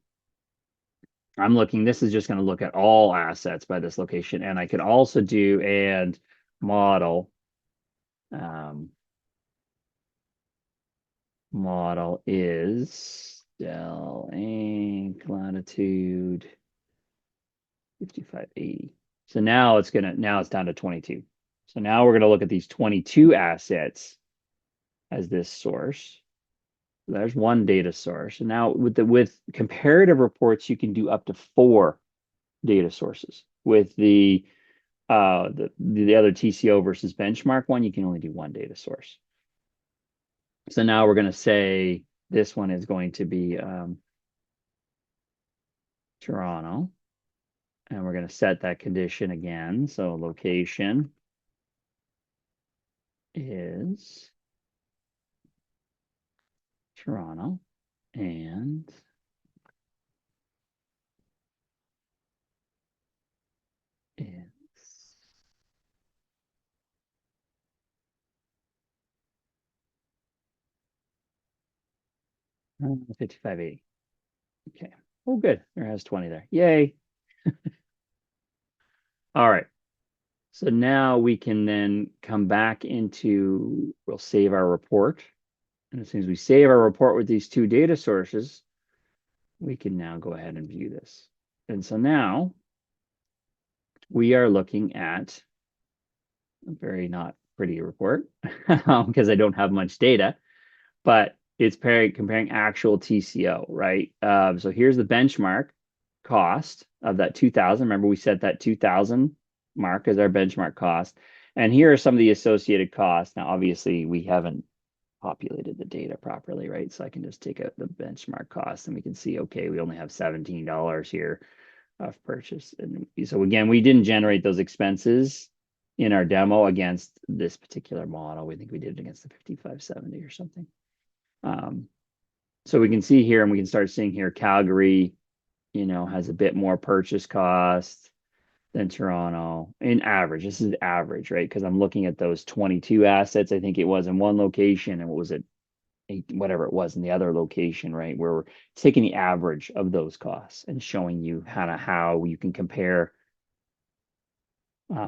looking, this is just going to look at all assets by this location. And I could also do and model. Model is Dell Inc. Latitude 5580. So now it's down to 22. So now we're going to look at these 22 assets as this source. So there's one data source. And now with comparative reports, you can do up to 4 data sources. With the other TCO versus benchmark one, you can only do 1 data source. So now we're going to say this one is going to be Toronto. And we're going to set that condition again. So location is Toronto. And is 5580. Okay. Oh, good. There has 20 there. Yay. All right. So now we can then come back into, we'll save our report. And as soon as we save our report with these 2 data sources, we can now go ahead and view this. And so now we are looking at a very not pretty report because I don't have much data, but it's comparing actual TCO, right? So here's the benchmark cost of that 2000. Remember, we set that 2000 mark as our benchmark cost. And here are some of the associated costs. Now, obviously, we haven't populated the data properly, right? So I can just take out the benchmark cost and we can see, okay, we only have $17 here of purchase. And so again, we didn't generate those expenses in our demo against this particular model. We think we did it against the 5570 or something. So we can see here, and we can start seeing here, Calgary, has a bit more purchase cost than Toronto in average. This is average, right? Because I'm looking at those 22 assets, I think it was in one location, and what was it? Whatever it was in the other location, right? Where we're taking the average of those costs and showing you how you can compare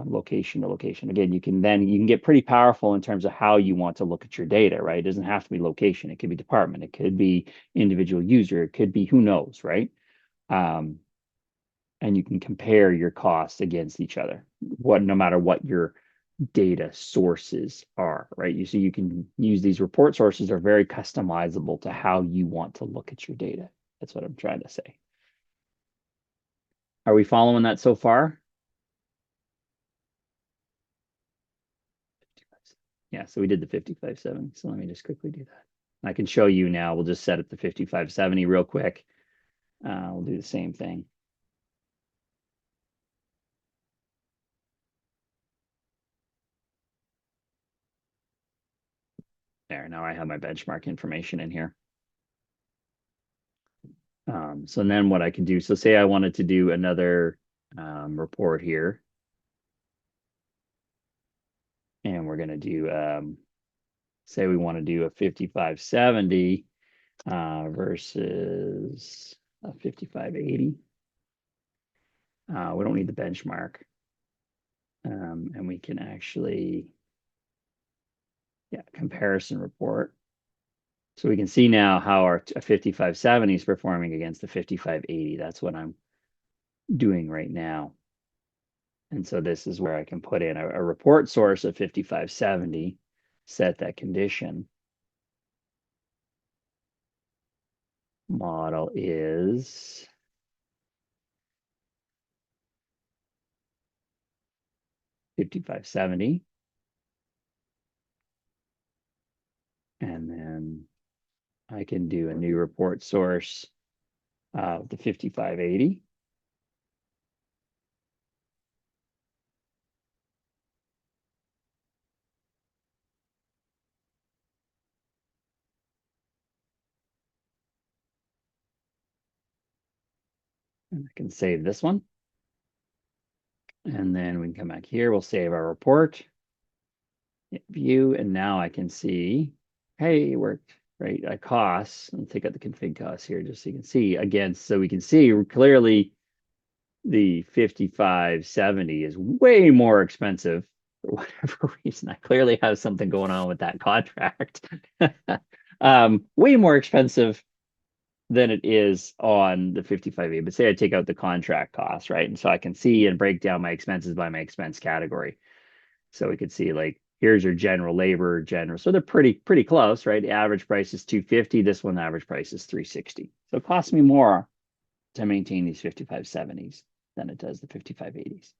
location to location. Again, you can get pretty powerful in terms of how you want to look at your data, right? It doesn't have to be location. It could be department. It could be individual user. It could be who knows, right? And you can compare your costs against each other, no matter what your data sources are, right? So you can use these report sources are very customizable to how you want to look at your data. That's what I'm trying to say. Are we following that so far? Yeah, so we did the 5570. So let me just quickly do that. I can show you now. We'll just set it to 5570 real quick. We'll do the same thing. There, now I have my benchmark information in here. So then what I can do, so say I wanted to do another report here. And we're going to do, say we want to do a 5570 versus a 5580. We don't need the benchmark. And we can actually, comparison report. So we can see now how our 5570 is performing against the 5580. That's what I'm doing right now. And so this is where I can put in a report source of 5570, set that condition. Model is $55.70. And then I can do a new report source of the 5580. And I can save this one. And then we can come back here. We'll save our report. Hit view. And now I can see, hey, it worked, right? Costs. I'll take out the config costs here just so you can see again. So we can see clearly the 5570 is way more expensive for whatever reason. I clearly have something going on with that contract. Way more expensive than it is on the 5580. But say I take out the contract cost, right? And so I can see and break down my expenses by my expense category. So we could see like, here's your general labor, general. So they're pretty close, right? The average price is $250. This one, the average price is $360. So it costs me more to maintain these 5570s than it does the 5580s.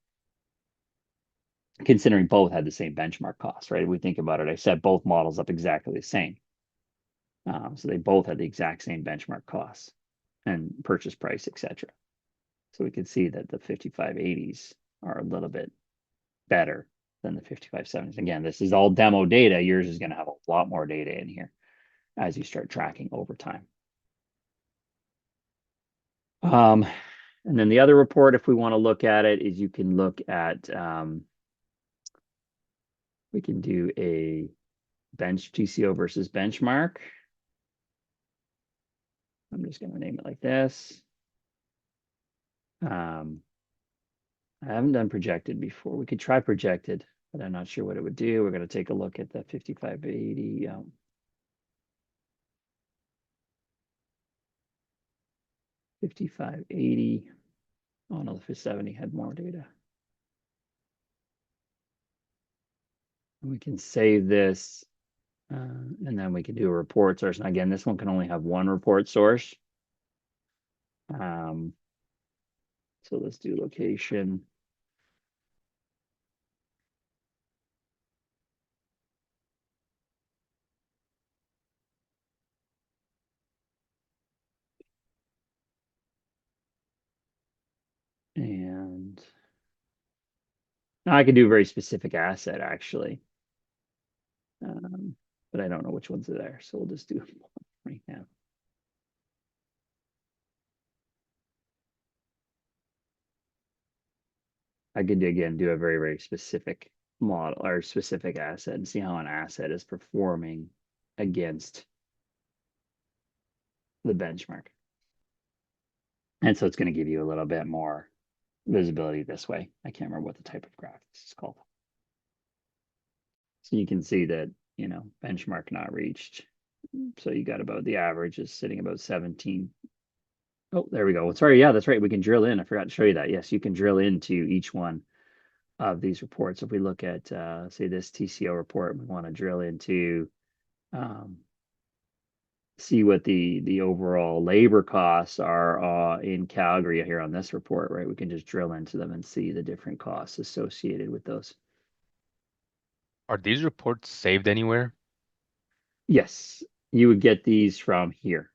Considering both had the same benchmark cost, right? If we think about it, I set both models up exactly the same. So they both had the exact same benchmark costs and purchase price, etc. So we can see that the 5580s are a little bit better than the 5570s. Again, this is all demo data. Yours is going to have a lot more data in here as you start tracking over time. And then the other report, if we want to look at it, is you can look at, we can do a bench TCO versus benchmark. I'm just going to name it like this. I haven't done projected before. We could try projected, but I'm not sure what it would do. We're going to take a look at the 5580. 5580. Oh no, the 570 had more data. And we can save this, and then we can do a report source. And again, this one can only have one report source. So let's do location. And now I can do a very specific asset actually. But I don't know which ones are there. So we'll just do it right now. I could again do a very specific model or specific asset and see how an asset is performing against the benchmark. And so it's going to give you a little bit more visibility this way. I can't remember what the type of graph this is called. So you can see that, you know, benchmark not reached. So you got about the average is sitting about 17. Oh, there we go. Sorry. Yeah, that's right. We can drill in. I forgot to show you that. Yes, you can drill into each one of these reports. If we look at, say, this TCO report, we want to drill into, see what the overall labor costs are in Calgary here on this report, right? We can just drill into them and see the different costs associated with those. Are these reports saved anywhere? Yes, you would get these from here,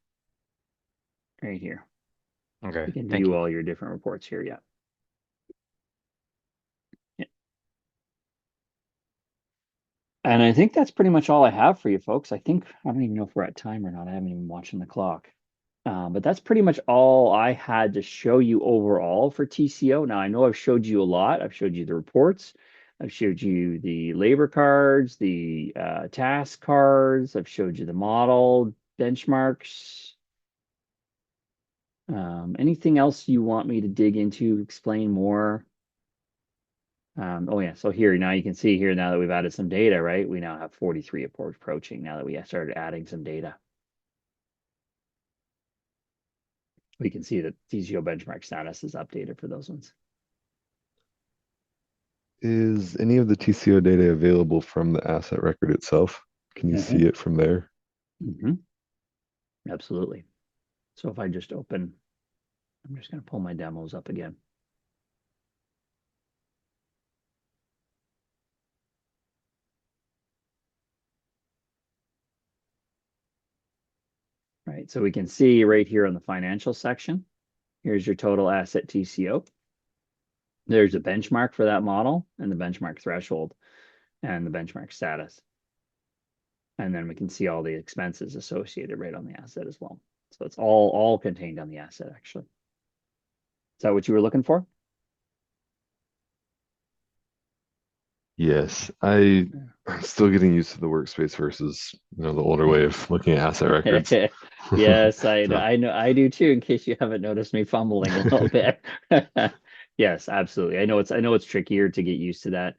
right here. Okay, You can thank view you. all your different reports here. Yeah. And I think that's pretty much all I have for you folks. I don't even know if we're at time or not. I haven't even watching the clock. But that's pretty much all I had to show you overall for TCO. Now, I know I've showed you a lot. I've showed you the reports. I've showed you the labor cards, the task cards. I've showed you the model benchmarks. Anything else you want me to dig into, explain more? Oh yeah, so here now you can see here now that we've added some data, right? We now have 43 approaching now that we started adding some data. We can see that TCO benchmark status is updated for those ones. Is any of the TCO data available from the asset record itself? Can you see it from there? Absolutely. So if I just open, I'm just going to pull my demos up again. Right, so we can see right here on the financial section, here's your total asset TCO. There's a benchmark for that model and the benchmark threshold and the benchmark status. And then we can see all the expenses associated right on the asset as well. So it's all contained on the asset, actually. Is that what you were looking for? Yes, I'm still getting used to the workspace versus the older way of looking at asset records. Yes, I know, I do too, in case you haven't noticed me fumbling a little bit. Yes, absolutely. I know it's trickier to get used to that.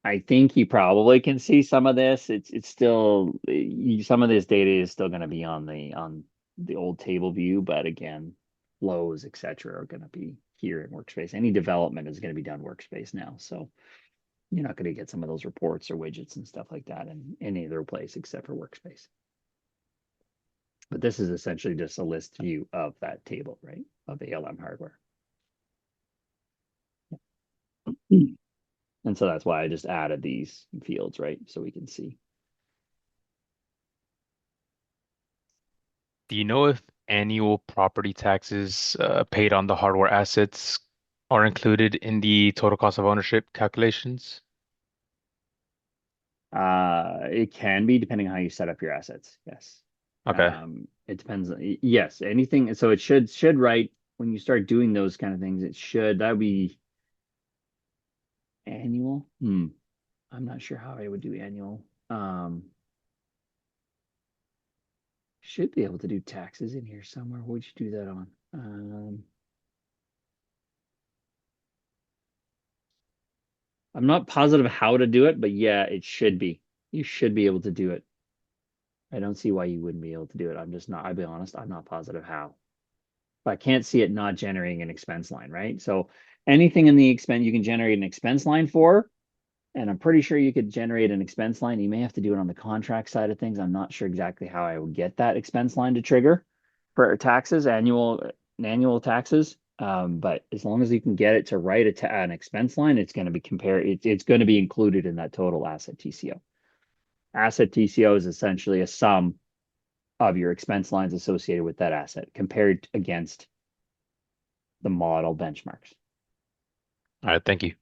I think you probably can see some of this. It's still some of this data is still going to be on the old table view, but again, flows, etc., are going to be here in Workspace. Any development is going to be done Workspace now, so you're not going to get some of those reports or widgets and stuff like that in any other place except for Workspace. But this is essentially just a list view of that table, right, of ALM hardware. And so that's why I just added these fields, right, so we can see. Do you know if annual property taxes paid on the hardware assets are included in the total cost of ownership calculations? It can be depending on how you set up your assets. Yes. Okay. It depends. Yes, anything. So it should write when you start doing those kind of things. That would be annual. I'm not sure how I would do annual. Should be able to do taxes in here somewhere. What would you do that on? I'm not positive how to do it, but yeah, it should be. You should be able to do it. I don't see why you wouldn't be able to do it. I'm just not, I'll be honest, I'm not positive how. But I can't see it not generating an expense line, right? So anything in the expense, you can generate an expense line for, and I'm pretty sure you could generate an expense line. You may have to do it on the contract side of things. I'm not sure exactly how I would get that expense line to trigger for taxes, annual taxes. But as long as you can get it to write an expense line, it's going to be it's going to be included in that total asset TCO. Asset TCO is essentially a sum of your expense lines associated with that asset compared against the model benchmarks. All right, thank you.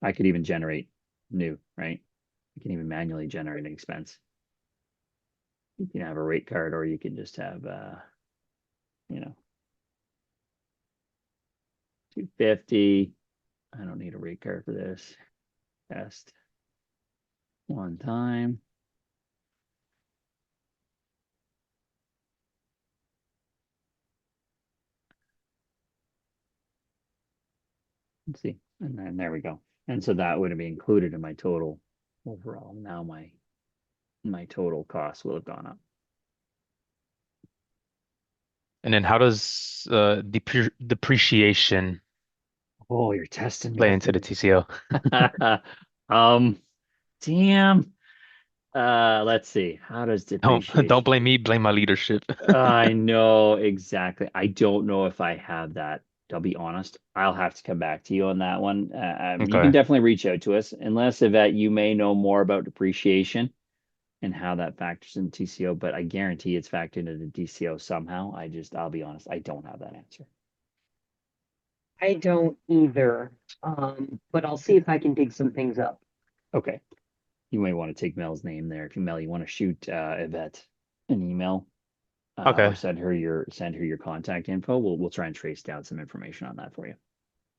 I could even generate new, right? You can even manually generate an expense. You can have a rate card, or you can just have, 250. I don't need a rate card for this. Test one time. Let's see. And then there we go. And so that would be included in my total overall. Now my total cost will have gone up. And then how does depreciation Oh, you're testing me Play with into the TCO. Damn. Let's see. How does Don't depreciation? blame me, blame my leadership. I know exactly. I don't know if I have that. I'll be honest. I'll have to come back to you on that one. You can Okay. definitely reach out to us, unless Yvette, you may know more about depreciation and how that factors in TCO, but I guarantee it's factored into the TCO somehow. I'll be honest, I don't have that answer. I don't either. But I'll see if I can dig some things up. Okay. You may want to take Mel's name there. If you Mel, you want to shoot Yvette an email or Okay. send her your contact info. We'll try and trace down some information on that for you.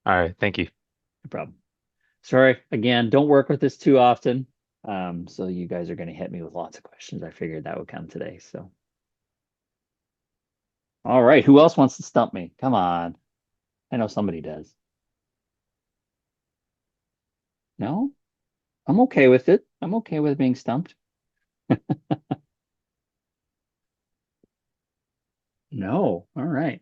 All right. Thank you. No problem. Sorry, again, don't work with this too often. So you guys are going to hit me with lots of questions. I figured that would come today. So, all right, who else wants to stump me? Come on. I know somebody does. No, I'm okay with it. I'm okay with being stumped. No, all right.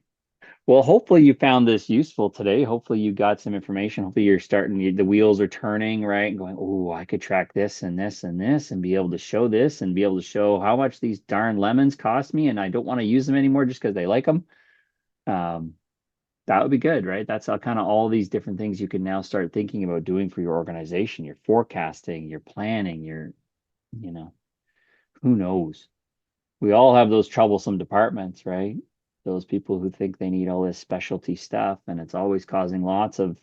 Well, hopefully you found this useful today. Hopefully you got some information. Hopefully you're starting, the wheels are turning, right? And going, oh, I could track this and this and this and be able to show this and be able to show how much these darn lemons cost me. And I don't want to use them anymore just because they like them. That would be good, right? That's kind of all these different things you can now start thinking about doing for your organization, your forecasting, your planning, you know, who knows? We all have those troublesome departments, right? Those people who think they need all this specialty stuff, and it's always causing lots of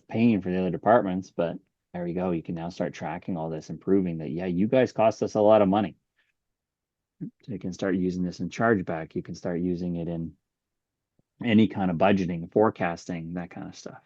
pain for the other departments. But there you go. You can now start tracking all this and proving that, yeah, you guys cost us a lot of money. So you can start using this in chargeback. You can start using it in any kind of budgeting, forecasting, that kind of stuff.